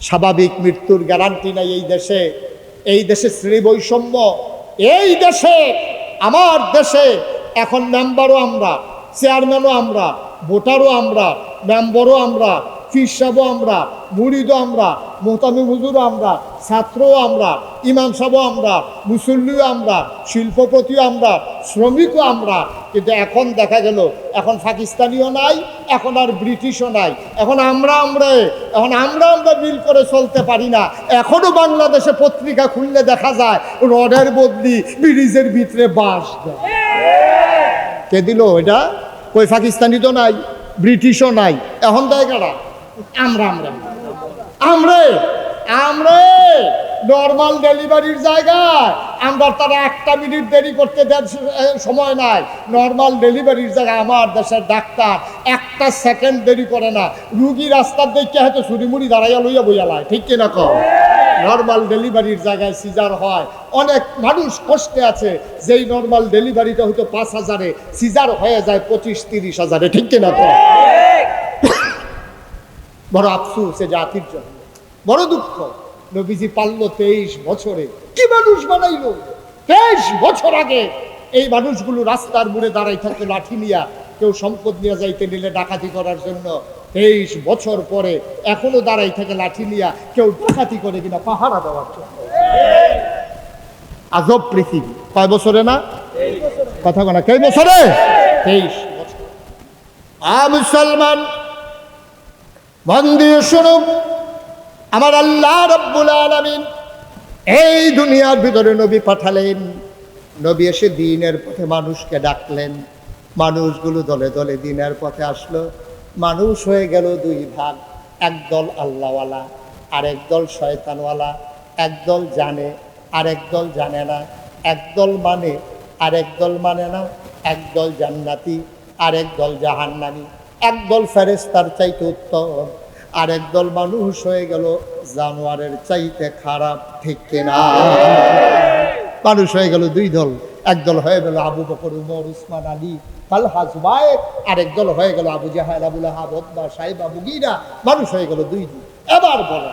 স্বাভাবিক মৃত্যুর গ্যারান্টি নাই এই দেশে। এই দেশে শ্রেণী বৈষম্য, এই দেশে আমার দেশে এখন মেম্বারও আমরা, চেয়ারম্যানও আমরা, ভোটারও আমরা, মেম্বারও আমরা, পীর সাহেবও আমরা, মুরিদও আমরা, মোহতামি হুজুরও আমরা, ছাত্রও আমরা, ইমাম সাহেবও আমরা, মুসল্লিও আমরা, শিল্পপতিও আমরা, শ্রমিকও আমরা। কিন্তু এখন দেখা গেল এখন পাকিস্তানিও নাই, এখন আর ব্রিটিশও নাই, এখন আমরা মিল করে চলতে পারি না। এখনো বাংলাদেশে পত্রিকা খুললে দেখা যায় রডের বদলি ব্রিজের ভিতরে বাঁশ দেয়। কে দিল এটা? কই পাকিস্তানি তো নাই, ব্রিটিশও নাই, এখন দেয় কারা? আমরা নর্মাল ডেলিভারির জায়গায় আমরা তারা 1 মিনিট দেরি করতে দেন সময় নাই। নর্মাল ডেলিভারির জায়গায় আমার দেশের ডাক্তার 1 সেকেন্ড দেরি করে না। রুগী রাস্তার দেখে হয়তো ছুরিমুড়ি দাঁড়াইয়া লইয়া বইয়ালায়, ঠিক কিনা কম? নর্মাল ডেলিভারির জায়গায় সিজার হয়, অনেক মানুষ কষ্টে আছে। যেই নর্মাল ডেলিভারিটা হয়তো 5,000-এ, সিজার হয়ে যায় 25-30 হাজারে, ঠিক কিনা কম? বড় আফসোস এ জাতির জন্য, বড় দুঃখ। নবীজি পারলো 23 বছরে, কি মানুষ বানাইলো? 23 বছর আগে এই মানুষগুলো রাস্তার মোড়ে দাঁড়াই থাকতো লাঠি নিয়া, কেউ সম্পদ নিয়ে যাইতে নিলে ডাকাতি করার জন্য। 23 বছর পরে এখনো দাঁড়াই থাকে লাঠি নিয়া, কেউ ডাকাতি করে কিনা পাহারা দেওয়ার জন্য। আজব পৃথিবী। কয় বছরে না কথা বলা? কয় বছরে? 23 বছর। মুসলমান মন দিয়ে শুনুন, আমার আল্লাহ রাব্বুল আলামিন এই দুনিয়ার ভিতরে নবী পাঠালেন। নবী এসে দ্বীনের পথে মানুষকে ডাকলেন। মানুষগুলো দলে দলে দ্বীনের পথে আসলো। মানুষ হয়ে গেল 2 ভাগ, একদল আল্লাহওয়ালা আর একদল শয়তানওয়ালা। একদল জানে আর একদল জানে না, একদল মানে আর একদল মানে না, একদল জান্নাতি আর একদল জাহান্নামী, একদল ফেরেশতার চাইতে উত্তম আর একদল মানুষ হয়ে গেল জানোয়ারের চাইতে খারাপ, ঠিক কিনা? মানুষ হয়ে গেল 2 দল। একদল হয়ে গেল আবু বকর, উমর, উসমান, আলী, তালহা, জুবায়ের, আর একদল হয়ে গেল আবু জাহেল, আবু লাহাব, উতবা, সাইবা, মুগীরা। মানুষ হয়ে গেল 2 দল। এবার বলো,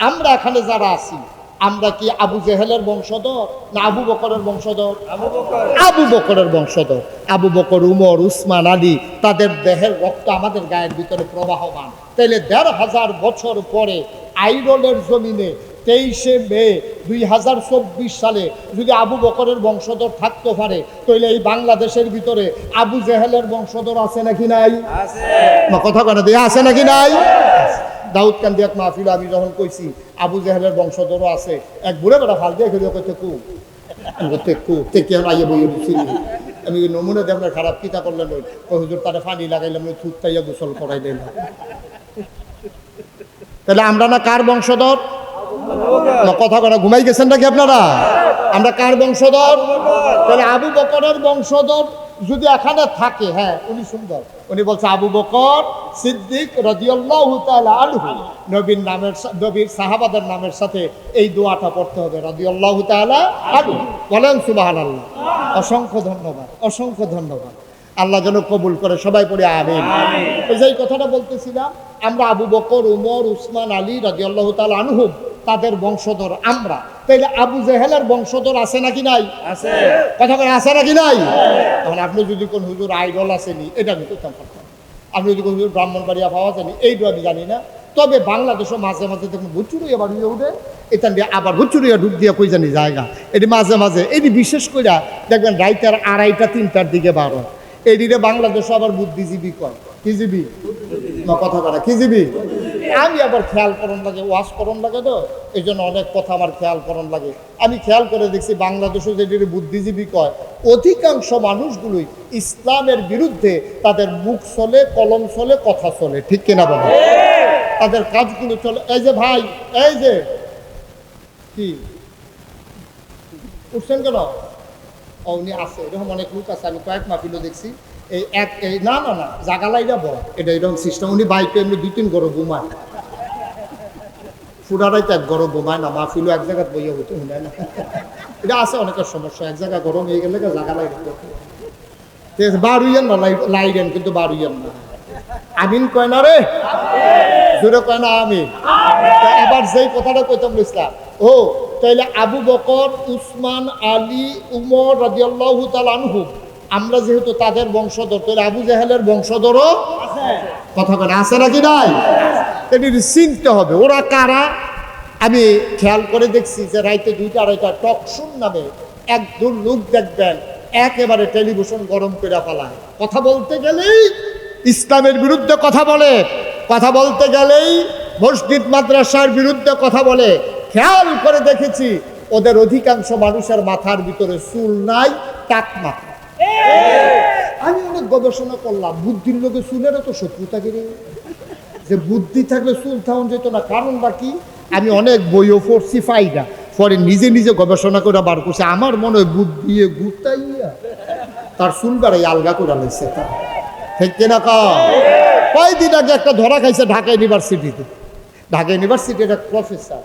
আমরা এখানে যারা আছি, আমরা কি আবু জেহেলের বংশধর না আবু বকরের বংশধর? আবু বকরের বংশধর। আবু বকর, উমর, উসমান, আলী, তাদের দেহের রক্ত আমাদের গায়ের ভিতরে প্রবাহমান। তাইলে 1,500 বছর পরে আইরনের জমিনে 23শে মে 2024 সালে যদি আবু বকরের বংশধর থাকতে পারে, তাহলে এই বাংলাদেশের ভিতরে আবু জেহেলের বংশধর আছে নাকি নাই? কথা কেন দিয়ে আছে নাকি নাই? দাউদ কান্দি এক মাহফিল আমি যখন কইছি আবু জেহেলের বংশধরও আছে, এক বুড়ে বেড়া ফাল দিয়ে খেলে কইতে আমি নমুনা দিয়ে আপনার খারাপ কিতা করলেন, ওই হুজুর তারা পানি লাগাইলাম, ওই থুতাইয়া গোসল করাই দিলাম। তাহলে আমরা না কার বংশধর? কথা কথা ঘুমাই গেছেন নাকি আপনারা? আমরা কার বংশধর? তাহলে আবু বকরের বংশধর যদি এখানে থাকে, হ্যাঁ উনি সুন্দর, উনি বলছে আবু বকর সিদ্দিক রাদিয়াল্লাহু তাআলা আনহু। নবীর নামের, নবীর সাহাবাদের নামের সাথে এই দোয়াটা পড়তে হবে, রাদিয়াল্লাহু তাআলা আনহু। বলেন সুবহানাল্লাহ। অসংখ্য ধন্যবাদ, অসংখ্য ধন্যবাদ। আল্লাহ যেন কবুল করে, সবাই পড়ে আমিন। এই যে কথাটা বলতেছিলাম, আমরা আবু বকর, উমর, উসমান, আলী রাদিয়াল্লাহু তাআলা আনহুম, তাদের বংশধর আমরা। তাইলে আবু জেহেলের বংশধর আছে নাকি নাই? আছে। কথা বলে আছে নাকি নাই? তখন আপনি যদি কোন হুজুর আইডল আসেনি, এটা আমি করতাম পারতাম। আপনি যদি কোন হুজুর ব্রাহ্মণবাড়িয়া পাওয়া যায়নি, এইটা আমি জানি না। তবে বাংলাদেশও মাঝে মাঝে দেখুন ভুচুরিয়া বাড়িয়ে উঠে, এটা দিয়ে আবার ভুচুরিয়া ঢুক দিয়ে কই জানি জায়গা, এটি মাঝে মাঝে, এটি বিশেষ করে দেখবেন রাইতের 2:30-3টার দিকে বারো। এইদিকে বাংলাদেশও আবার বুদ্ধিজীবী কয়, কি জীবী কথা বলে, কি জীবী। আমি আবার খেয়াল করন লাগে, ওয়াশ করন লাগে, তো এই জন্য অনেক কথা আমার খেয়াল করন লাগে। আমি খেয়াল করে দেখছি বাংলাদেশও যেটি বুদ্ধিজীবী কয়, অধিকাংশ মানুষগুলোই ইসলামের বিরুদ্ধে তাদের মুখ চলে, কলম চলে, কথা চলে, ঠিক কিনা বলে? তাদের কাজগুলো চলে। এই যে ভাই, এই যে কি উঠছেন কেন? উনি আছে, এরকম অনেক লোক আছে, আমি কয়েক মাহফিলও দেখছি। এই না না না জাগালাইরা বড়, এটা এরকম সিস্টেম। উনি বাইকে এমনি 2-3 গরো ঘুমায়, ফুটারাইতে 1 গরো ঘুমায় না, মাহফিলও এক জায়গায় বইয়া হইতে শুনে না। এটা আছে অনেকের সমস্যা, এক জায়গায় গরম হয়ে গেলে জাগালাই ঠিক আছে। বারুইয়েন না লাইরেন, কিন্তু বারুইয়েন না। আমিন কয় না রে। জোরে কয় না আমিন। এবার যেই কথাটা কইতাম ইসলাম, ও তাইলে আবু বকর, উসমান, আলী, উমর রাদিয়াল্লাহু তাআলা আনহুম, আমরা যেহেতু তাদের বংশধর, তাহলে আবু জাহেলের বংশধরও কথা বলে আছে নাকি নাই? এটি চিনতে হবে ওরা কারা। আমি খেয়াল করে দেখছি যে রাইতে 2টা 2:30 টকশুন নামে একদল লোক দেখবেন একেবারে টেলিভিশন গরম করে ফেলায়, কথা বলতে গেলেই ইসলামের বিরুদ্ধে কথা বলে, কথা বলতে গেলেই মসজিদ মাদ্রাসার বিরুদ্ধে কথা বলে। খেয়াল করে দেখেছি ওদের অধিকাংশ মানুষের মাথার ভিতরে চুল নাই, টাক মাথা। আমি অনেক গবেষণা করলাম, বুদ্ধির লোকের চুলের তো শত্রুতা গেলে যে বুদ্ধি থাকলে চুল থাউন যেত না, কারণটা কি? আমি অনেক বইও পড়ছি ফাইদা, পরে নিজে নিজে গবেষণা করে বার করছি, আমার মনে হয় বুদ্ধি গুতাইয়া তার চুল বাড়াই আলগা করে লাইছে। ঠিক কিনা কয়দিন আগে একটা ধরা খাইছে ঢাকা ইউনিভার্সিটিতে। ঢাকা ইউনিভার্সিটির এক প্রফেসর,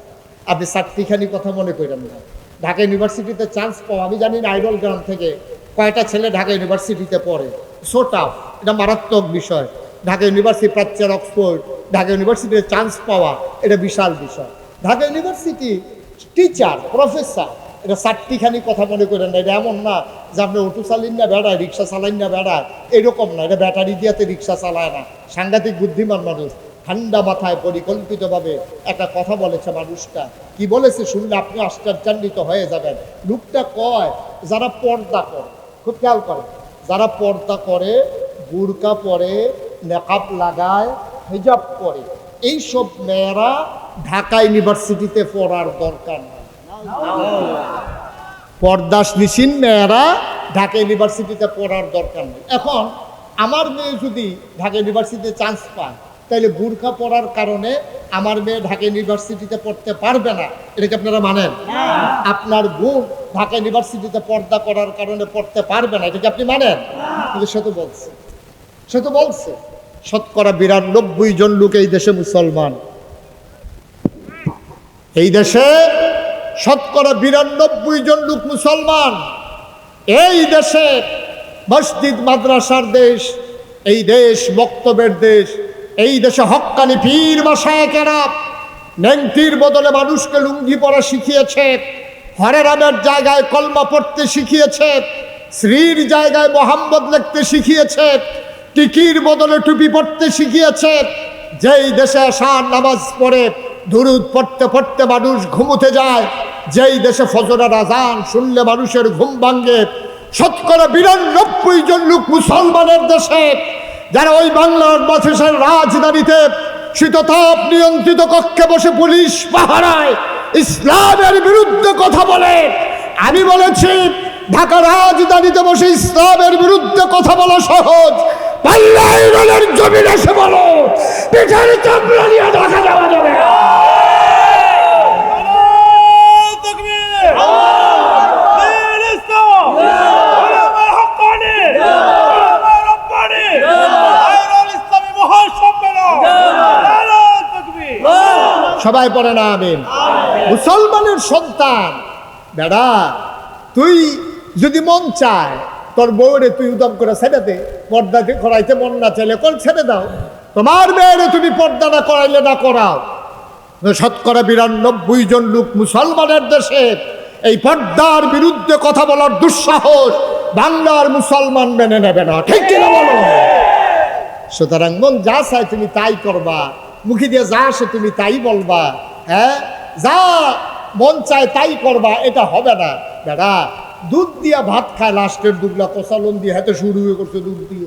আপনি চারটিখানি কথা মনে করেন না, ঢাকা ইউনিভার্সিটিতে চান্স পাওয়া, আমি জানি না আইডল গ্রাম থেকে কয়টা ছেলে ঢাকা ইউনিভার্সিটিতে পড়ে, সো টাফ, এটা মারাত্মক বিষয়। ঢাকা ইউনিভার্সিটি প্রাচ্যের অক্সফোর্ড, ঢাকা ইউনিভার্সিটিতে চান্স পাওয়া এটা বিশাল বিষয়। ঢাকা ইউনিভার্সিটি টিচার, প্রফেসর, এটা চারটিখানি কথা মনে করেন না, এটা এমন না যে আপনি অটো চালিন না বেড়ায়, রিক্সা চালাইন না বেড়ায়, এরকম না, এটা ব্যাটারি দিয়াতে রিক্সা চালায় না। সাংঘাতিক বুদ্ধিমান মানুষ, ঠান্ডা মাথায় পরিকল্পিতভাবে একটা কথা বলেছে। মানুষটা কি বলেছে শুনলে আপনি আশ্চর্যান্বিত হয়ে যাবেন। লোকটা কয় যারা পর্দা করে, খুব খেয়াল করে, যারা পর্দা করে, বুরকা পরে, নেকাব লাগায়, হিজাব করে, এইসব মেয়েরা ঢাকা ইউনিভার্সিটিতে পড়ার দরকার নেই। পর্দাশীল মেয়েরা ঢাকা ইউনিভার্সিটিতে পড়ার দরকার নেই। এখন আমার মেয়ে যদি ঢাকা ইউনিভার্সিটিতে চান্স পায়, তাহলে বুরকা পড়ার কারণে আমার মেয়ে ঢাকা ইউনিভার্সিটিতে পড়তে পারবে না, এটাকে আপনারা মানেন? আপনার বোন ঢাকা ইউনিভার্সিটিতে পর্দা করার কারণে পড়তে পারবে না, এটাকে আপনি মানেন? কিন্তু সে তো বলছে শতকরা 92 জন লোক এই দেশে মুসলমান। এই দেশে শতকরা 92 জন লোক মুসলমান। এই দেশে মসজিদ মাদ্রাসার দেশ, এই দেশ বক্তব্যের দেশ, এই দেশে হক্কানি পীর মাশায়েখেরা নেংটির বদলে মানুষকে লুঙ্গি পরা শিখিয়েছে, হরে রামের জায়গায় কলমা পড়তে শিখিয়েছে, শ্রীর জায়গায় মোহাম্মদ লিখতে শিখিয়েছে, টিকির বদলে টুপি পড়তে শিখিয়েছে। যেই দেশে আসার নামাজ পড়ে দুরুদ পড়তে পড়তে মানুষ ঘুমোতে যায়, যেই দেশে ফজরের আজান শুনলে মানুষের ঘুম ভাঙ্গে, শতকরা 92 জন লোক মুসলমানের দেশে, যারা ওই বাংলার বাদশাহের রাজধানীতে শীততাপ নিয়ন্ত্রিত কক্ষে বসে পুলিশ পাহারায় ইসলামের বিরুদ্ধে কথা বলে। আমি বলেছি ঢাকা রাজধানীতে বসে ইসলামের বিরুদ্ধে কথা বলা সহজ, পাল্লাইনের জমিন এসে বলো পিঠের চামড়া নিয়ে ঢাকা যাওয়া যাবে। সবাই পড়ে না আমিন। মুসলমানের সন্তান বেড়া, তুই যদি মন চায় তোর বউরে তুই উদম করে ছেড়ে দে, পর্দাকে করাইতে মন না চাইলে কোন ছেড়ে দাও, তোমার মেয়েরে তুমি পর্দা না করাইলে না করাও। শতকরা 92 জন লোক মুসলমানের দেশে এই পর্দার বিরুদ্ধে কথা বলার দুঃসাহস বাংলার মুসলমান মেনে নেবে না, ঠিক কিনা বলো? সুতরাং মন যা চায় তুমি তাই করবা, মুখে দিয়ে যা আসে তুমি তাই বলবা, হ্যাঁ যা মন চায় তাই করবা, এটা হবে না। বেড়া দুধ দিয়া ভাত খায়, লাস্টের দুধলা কষালন দিয়ে হাতে শুরু হয়ে করছে দুধ দিয়ে,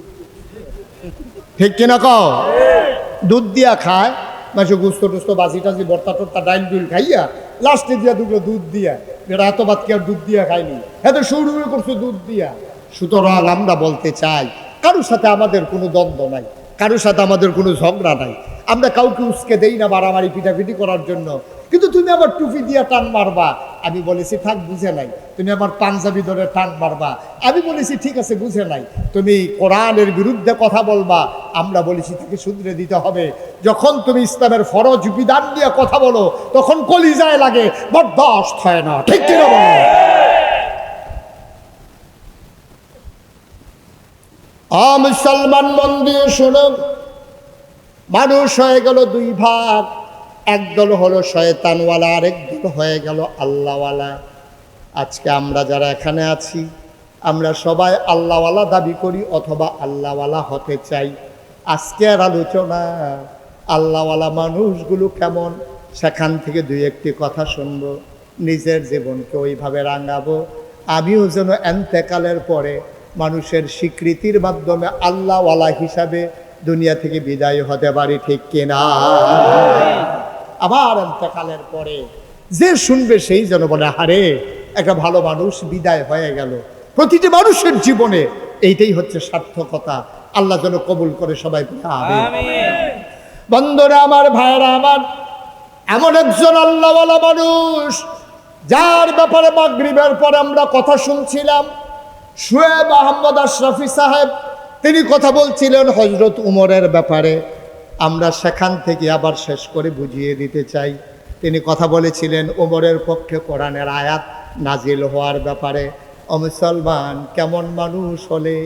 ঠিক কিনা কও? দুধ দিয়া খায় মাসে গুস্ত টুস্ত বাজি টাজি বর্তা টর্তা ডাইল ডুল খাইয়া লাস্টে দিয়া দুধলো দুধ দিয়া, বেড়া এত ভাত কি আর দুধ দিয়া খায়নি, হাতে শুরু হয়ে করছে দুধ দিয়া। সুতরাং আমরা বলতে চাই কারোর সাথে আমাদের কোনো দ্বন্দ্ব নাই, কারোর সাথে আমাদের কোনো ঝগড়া নাই, আমরা কাউকে উস্কে দেই না মারামারি পিটাপিটি করার জন্য। কিন্তু তুমি আবার টুপি দিয়া টান মারবা, আমি বলেছি থাক বুঝে নাই। তুমি আমার পাঞ্জাবি ধরে টান মারবা, আমি বলেছি ঠিক আছে বুঝে নাই। তুমি কোরআনের বিরুদ্ধে কথা বলবা, আমরা বলেছি তাকে শুধরে দিতে হবে। যখন তুমি ইসলামের ফরজ বিধান দিয়ে কথা বলো তখন কলিজায় লাগে, বরদাস্ত হয় না, ঠিক কিনা বলো? মুসলমান মন দিয়ে শোনো, মানুষ হয়ে গেল দুই ভাগ, একদল হলো শয়তানওয়ালা, আরেক দল হয়ে গেল আল্লাহওয়ালা। আজকে আমরা যারা এখানে আছি, আমরা সবাই আল্লাহওয়ালা দাবি করি অথবা আল্লাহওয়ালা হতে চাই। আজকের আলোচনা আল্লাহওয়ালা মানুষগুলো কেমন, সেখান থেকে দুই একটি কথা শুনবো, নিজের জীবনকে ওইভাবে রাঙাবো, আমিও যেন এন্তেকালের পরে মানুষের স্বীকৃতির মাধ্যমে আল্লাহওয়ালা হিসাবে দুনিয়া থেকে বিদায় হতে পারি, ঠিক কিনা? আবার এন্তেকালের পরে যে শুনবে সেই যেন বলে, হারে একটা ভালো মানুষ বিদায় হয়ে গেল। প্রতিটি মানুষের জীবনে এইটাই হচ্ছে সার্থকতা। আল্লাহ যেন কবুল করে সবাই। বন্ধুরা আমার, ভাইরা আমার, এমন একজন আল্লাহওয়ালা মানুষ যার ব্যাপারে মাগরিবের পরে আমরা কথা শুনছিলাম, শুয়েব আহমদ আশরাফি সাহেব, তিনি কথা বলছিলেন হযরত উমরের ব্যাপারে। আমরা সেখান থেকে আবার শেষ করে বুঝিয়ে দিতে চাই। তিনি কথা বলেছিলেন উমরের পক্ষে কোরআনের আয়াত নাজিল হওয়ার ব্যাপারে। ও মুসলমান, কেমন মানুষ হলে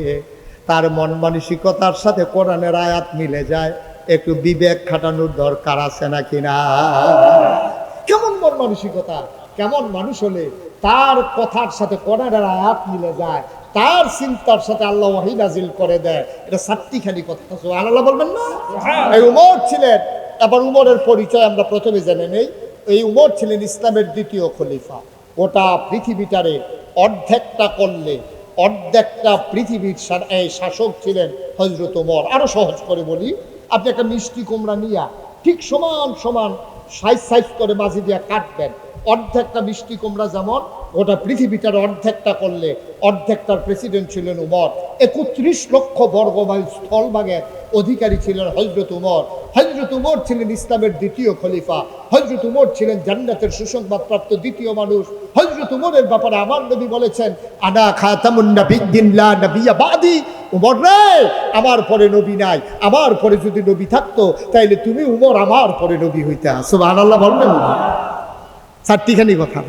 তার মন মানসিকতার সাথে কোরআনের আয়াত মিলে যায়, একটু বিবেক খাটানোর দরকার আছে নাকি না? কেমন মন মানসিকতা, কেমন মানুষ হলে তার কথার সাথে কোরআনের আয়াত মিলে যায়, তার চিন্তার সাথে আল্লাহ ওহী নাজিল করে দেয়। এটা সাতটিখানি কথা, সুবহানাল্লাহ বলবেন না? এই উমর ছিলেন, এবার উমরের পরিচয় আমরা প্রথমে জেনে নেই। এই উমর ছিলেন ইসলামের দ্বিতীয় খলিফা। গোটা পৃথিবীটারে অর্ধেকটা করলে অর্ধেকটা পৃথিবীর শাসক ছিলেন হযরত উমর। আরো সহজ করে বলি, আপনি একটা মিষ্টি কুমড়া নিয়া ঠিক সমান সমান সাইজ সাইজ করে মাঝে দিয়ে কাটবেন, অর্ধেকটা মিষ্টি কুমড়া যেমন গোটা পৃথিবীটার অর্ধেকটা করলে অর্ধেকটার প্রেসিডেন্ট ছিলেন উমর। 31 লক্ষ বর্গমাইল স্থলভাগের অধিকারী ছিলেন হযরত উমর। হযরত উমর ছিলেন ইসলামের দ্বিতীয় খলিফা। হযরত উমর ছিলেন জান্নাতের সুসংবাদপ্রাপ্ত দ্বিতীয় মানুষ। হযরত উমরের ব্যাপারে আমার নবী বলেছেন, আনা খাতামুন নাবিয়্যিন লা নাবিয়্যা বাদি। উমর রে, আমার পরে নবী নাই, আমার পরে যদি নবী থাকতো তাইলে তুমি উমর আমার পরে নবী হইতা। সুবহানাল্লাহ বলবেন না? চারটিখানি কথা।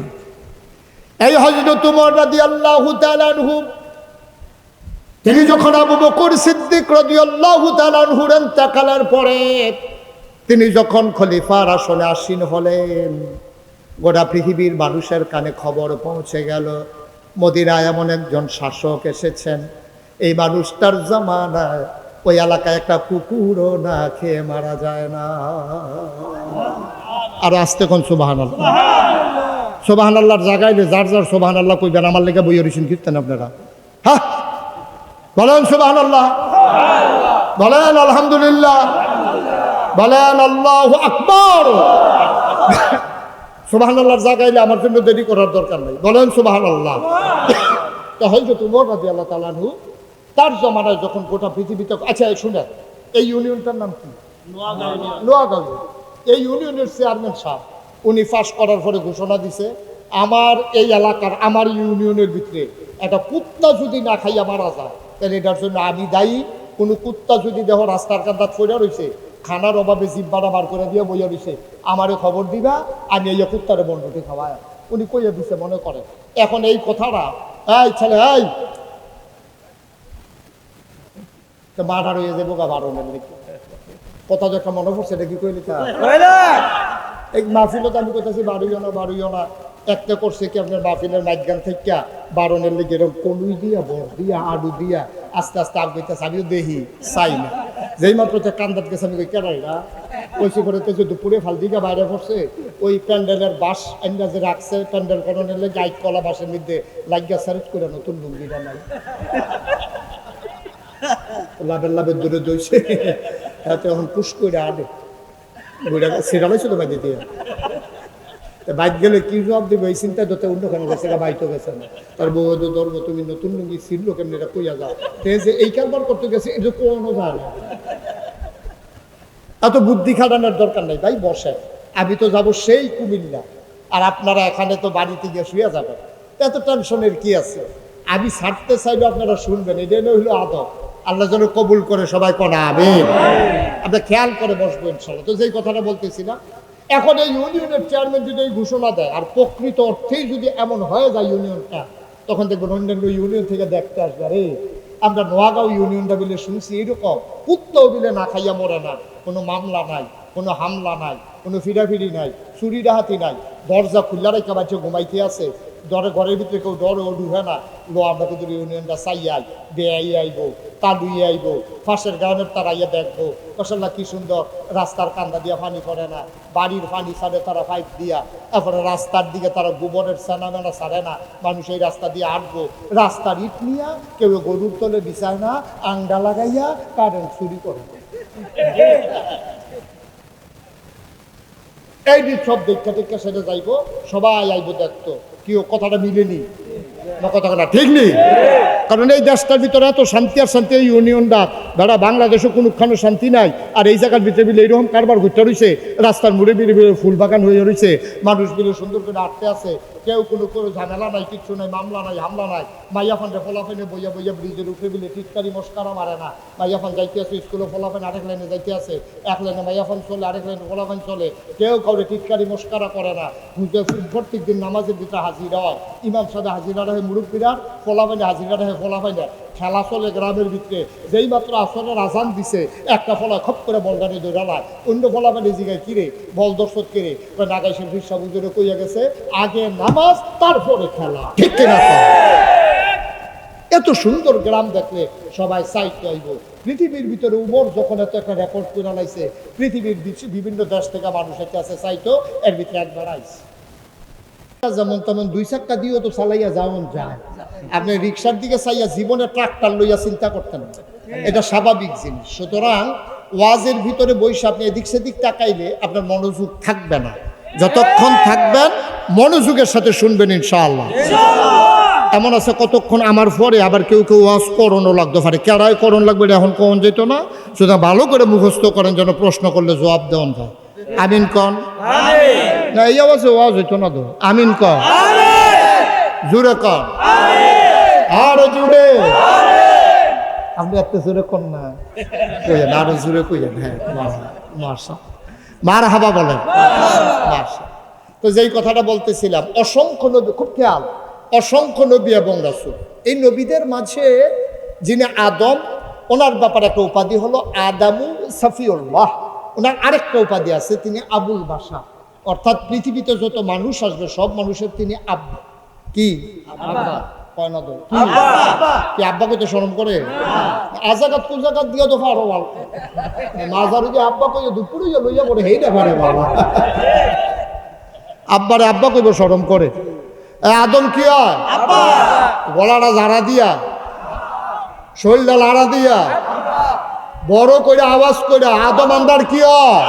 এই হযরত উমর রাদিয়াল্লাহু তাআলা আনহু, তিনি যখন আবু বকর সিদ্দিক রাদিয়াল্লাহু তাআলা আনহুর ইন্তেকালের পরে তিনি যখন খলিফার আসনে আসীন হলেন, গোটা পৃথিবীর মানুষের কানে খবর পৌঁছে গেল মদিনায় এমন একজন শাসক এসেছেন। এই মানুষটার জামানায় ওই এলাকায় একটা কুকুরও না খেয়ে মারা যায় না। আর আসতে কোন সুবহানাল্লাহ। সুবহানাল্লাহর জায়গায় যার যার সুবহানাল্লাহ কইবেন, আমার লেগে বই হরিছেন কীর্তন আপনারা। হ্যাঁ বলেন সুবহানাল্লাহ, বলেন আলহামদুলিল্লাহ, বলেন আল্লাহু আকবার। সুবহানাল্লাহর জায়গায় আমার জন্য দেরি করার দরকার নেই, বলেন সুবহানাল্লাহ। তো হযরত উমর রাদিয়াল্লাহু তাআলা আনহু তার জমানায় যখন গোটা পৃথিবীতে, আচ্ছা শুনেন, এই ইউনিয়নটার নাম কি? নোয়াগাঁও। এই ইউনিয়নের চেয়ারম্যান সাহেব উনি পাস করার পরে ঘোষণা দিছে, আমার এই এলাকার, আমার ইউনিয়নের ভিতরে একটা কুত্তা যদি না খাইয়া মারা যায় তাহলে এটার জন্য আমি দায়ী। কোনো কুত্তা যদি দেহ রাস্তার কান্দাত পড়ে রয়েছে, খানার অভাবে জিব্বাটা বার করে দিয়ে বইয়া রয়েছে, আমারে খবর দিবা, আমি এই কুত্তারে বন্ধুটি খাওয়ায়। উনি কইয়া দিছে মনে করেন। এখন এই কথাটা, এই ছেলে, এই মার্ডার হয়ে যাবো গা বারণের লিখে কথা যখন মনে পড়ছে, এটা কি কইলি এই মাহফিলত আমি কোথাছি বাড়িও না একটা করছে কি আপনার মাহফিলের মাইগান থেকে বারণের লেগে এরকম কলুই দিয়া বর দিয়া আডু দিয়া আস্তে আস্তে আগাইতেছে। আমিও দেখি চাই না, যেই মাত্র কান্দাত গেছে আমি কেনাই না ওইসে করে তো দুপুরে ফাল দিকে বাইরে পড়ছে, ওই প্যান্ডেলের বাস আন্দাজে রাখছে, প্যান্ডেল করানোর লেগে গাইড কলা বাসের মধ্যে লাগিয়া সারিট করে নতুন লুঙ্গি বানাই লাভের দূরে দইছে, এখন পুশ করে আনে সেরালাইছিল বাইরে দিয়ে বাইক গেলে কি জবাব দেবে এই চিন্তা ধরতে অন্যখানে গেছে, বাইতো গেছে না, তার বউ ধরবো তুমি নতুন লুঙ্গি ছিল কেমনি এটা কইয়া যাও, যে এই কারবার করতে গেছে এটা কোনো যায় না। এত বুদ্ধি খাটানোর দরকার নেই ভাই, বসে আমি তো যাবো সেই কুমিল্লা, আর আপনারা এখানে তো বাড়িতে গিয়ে শুয়ে যাবেন, এত টেনশনের কি আছে? আমি ছাড়তে চাইলে আপনারা শুনবেন, এটা হইলো আদব। আল্লাহ যেন কবুল করে সবাই কোনা আমিন। আপনার খেয়াল করে বসবো ইনশাল্লাহ। তো যেই কথাটা বলতেছি না, এখন এই ইউনিয়নের চেয়ারম্যান যদি এই ঘোষণা দেয় আর প্রকৃত অর্থেই যদি এমন হয়ে যায় ইউনিয়নটা, তখন দেখবেন অন্যান্য ইউনিয়ন থেকে দেখতে আসবে, আরে আমরা নোয়াগাঁও ইউনিয়নটা বিলে শুনছি এরকম কুত্তাও বিলে না খাইয়া মরে না, কোনো মামলা নাই, কোনো হামলা নাই, কোনো ফিরাফিরি নাই, চুরি ডাহাতি নাই, দরজা খুল্লা রেখা বাচ্চা ঘুমাইতে আছে, ঘরের ভিতরে কেউ ডরে ও ঢুকে না। লো আমরা কিন্তু ইউনিয়নটা চাইয়াই বেয়াই আইব, তালুই আইব, ফাঁসের গ্রামের তারাইয়া দেখবো ফসল্লা কি সুন্দর, রাস্তার কান্দা দিয়া পানি পড়ে না, বাড়ির পানি ছাড়ে তারা পাইপ দিয়া, তারপরে রাস্তার দিকে তারা গোবরের সেনা ছাড়ে না, মানুষ এই রাস্তা দিয়ে আটবো, রাস্তার ইট নিয়া কেউ গরুর তলে বিছায় না, আংডা লাগাইয়া কারেন্ট চুরি করে। এই সব দেখা টেক্কা সেটা যাইবো, সবাই আইব দেখতো কেউ কথাটা মিলেনি না, কথা ঠিক নেই। কারণ এই দেশটার ভিতরে এত শান্তি আর শান্তি, এই ইউনিয়নটা দাঁড়া বাংলাদেশে কোনোখানে শান্তি নাই, আর এই জায়গার ভিতরে বিলে এইরকম কারবার ঘুরতে রয়েছে, রাস্তার মুড়ে বিলে ফুল বাগান হয়ে রয়েছে, মানুষ বিলে সুন্দর করে আটতে আছে, কেউ কোনো ঝামেলা নাই, কিচ্ছু নাই, মামলা নাই, হামলা নাই। মাইয়াফানরে ফলাফানে বইয়া বইয়া ব্রিজের উপরে বিলে টিটকারি মস্কারা মারে না, মাইয়াফান যাইতে আছে স্কুলে, ফলাফান আরেক লাইনে যাইতে আছে, এক লাইনে মাইয়াফান চলে, আরেক লাইনে ফলাফান চলে, কেউ কাউরে টিটকারি মস্কারা করে না। প্রত্যেক দিন নামাজের ভিতরে হাজিরা হয়, ইমাম সাহেব হাজিরা রহে মুরব্বীরা, ফলাফানে হাজিরা রহে ফলাফানে, খেলা চলে গ্রামের ভিতরে, যেই মাত্র আসরের আজান দিছে একটা ফলা খপ করে বলগানে দৌড়ালায়, অন্য ফলাফানে জিগায় কিরে বল দর্শক কিরে, নাগাইশের ফিরসা বুঝে কইয়া গেছে আগে নামাজ তারপরে খেলা, ঠিক কিনা? এত সুন্দর গ্রাম দেখলে সবাই চাইতে আইব। পৃথিবীর ভিতরে উমর যখন এত একটা রেকর্ড করে লাইছে, পৃথিবীর বিভিন্ন দেশ থেকে মানুষ এসে আছে চাইতো, এর ভিতরে একবার আইছে। যেমন তেমন দুই চাক্কা দিয়েও তো চালাইয়া যাওন যায়, আপনি রিক্সার দিকে চাইয়া জীবনে ট্রাক্টর লইয়া চিন্তা করতেন না, এটা স্বাভাবিক জিনিস। সুতরাং ওয়াজের ভিতরে বসে আপনি এদিক সেদিক তাকাইলে আপনার মনোযোগ থাকবে না, যতক্ষণ থাকবেন মনোযোগের সাথে শুনবেন ইনশাআল্লাহ। এমন আছে কতক্ষণ আমার পরে আবার কেউ কেউ ওয়াজ করণও লাগতে পারে, কেড়াই করণ লাগবে এখন কখন যেত না, সুতরাং ভালো করে মুখস্থ করেন যেন প্রশ্ন করলে জবাব দেওয়ান যায়। আমিন কন না, এই আওয়াজে ওয়াজ হইতো না তো, আমিন কন, জুড়ে কন, আরো জুড়ে, আপনি এত জোরে কন না, কইেন আরো জুড়ে কইেন। হ্যাঁ মার হাবা বলেন। তো যেই কথাটা বলতেছিলাম, অসংখ্য নবী, খুব খেয়াল, অসংখ্য নবী এবং রাসূল, এই নবীদের মাঝে যিনি আদম, ওনার ব্যাপারে একটা উপাধি হলো আদামু সাফিউল্লাহ, ওনার আরেকটা উপাধি আছে, তিনি আবুল বাশার, অর্থাৎ পৃথিবীতে যত মানুষ আসবে সব মানুষের তিনি আব্বা। কি আব্বা? কয় না তো কি আব্বাকে তো শরম করে? আজাগাত কুজাগাত দিয়ে তো পারো ভালো, মাঝার যে আব্বা কইয়া দুপুরে লইয়া পড়ে হেইটা পারে বাবা, আব্বারে আব্বা কইব শরম করে। আদম কি হয়? গলাটা ঝাড়া দিয়া, শরীরটা লাড়া দিয়া, বড় করে আওয়াজ করে আদম আন্দার কি হয়?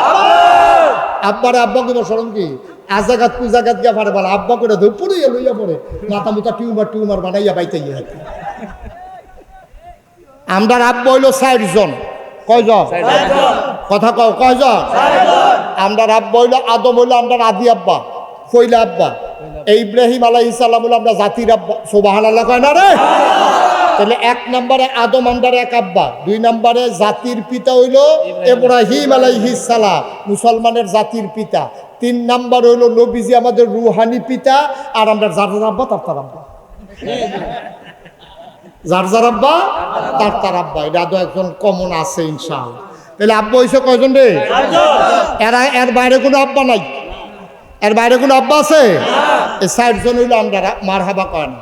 আব্বারে আব্বা কইব শরম কি? আজাগাত কুজাগাত গিয়া পারে বলা, আব্বা করে দুপুরে লইয়া পড়ে মাথা মুথা টিউমার বানাইয়া বাইতাইয়া। আমরার আব্বা হইল ৬০ জন। কয়জন? কথা কও, কয়জন? আমরার আব্বা হইল আদম, হইল আমরার আদি আব্বা, কইলা আব্বা। ইব্রাহিম আলাইহিস সালাম হলো আমরা জাতির আব্বা, সুবহানাল্লাহ কয় না রে? তাহলে ১ নম্বরে আদম আমরার এক আব্বা, ২ নম্বরে জাতির পিতা হইল ইব্রাহিম আলাইহিস সালাম, মুসলমানের জাতির পিতা। ৩ নম্বর হইল নবীজি আমাদের রুহানি পিতা, আর আমরা যার আব্বা তার আব্বা, যার আব্বা তার আব্বা, এটা তো একজন কমন আছে ইনশাআল্লাহ। তাহলে আব্বা হইছে কয়জন রে? এর বাইরে কোনো আব্বা নাই, এর বাইরে কোনো আব্বা আছে? এই ৬০ জন হইলো আমরা মারহাবা করেন।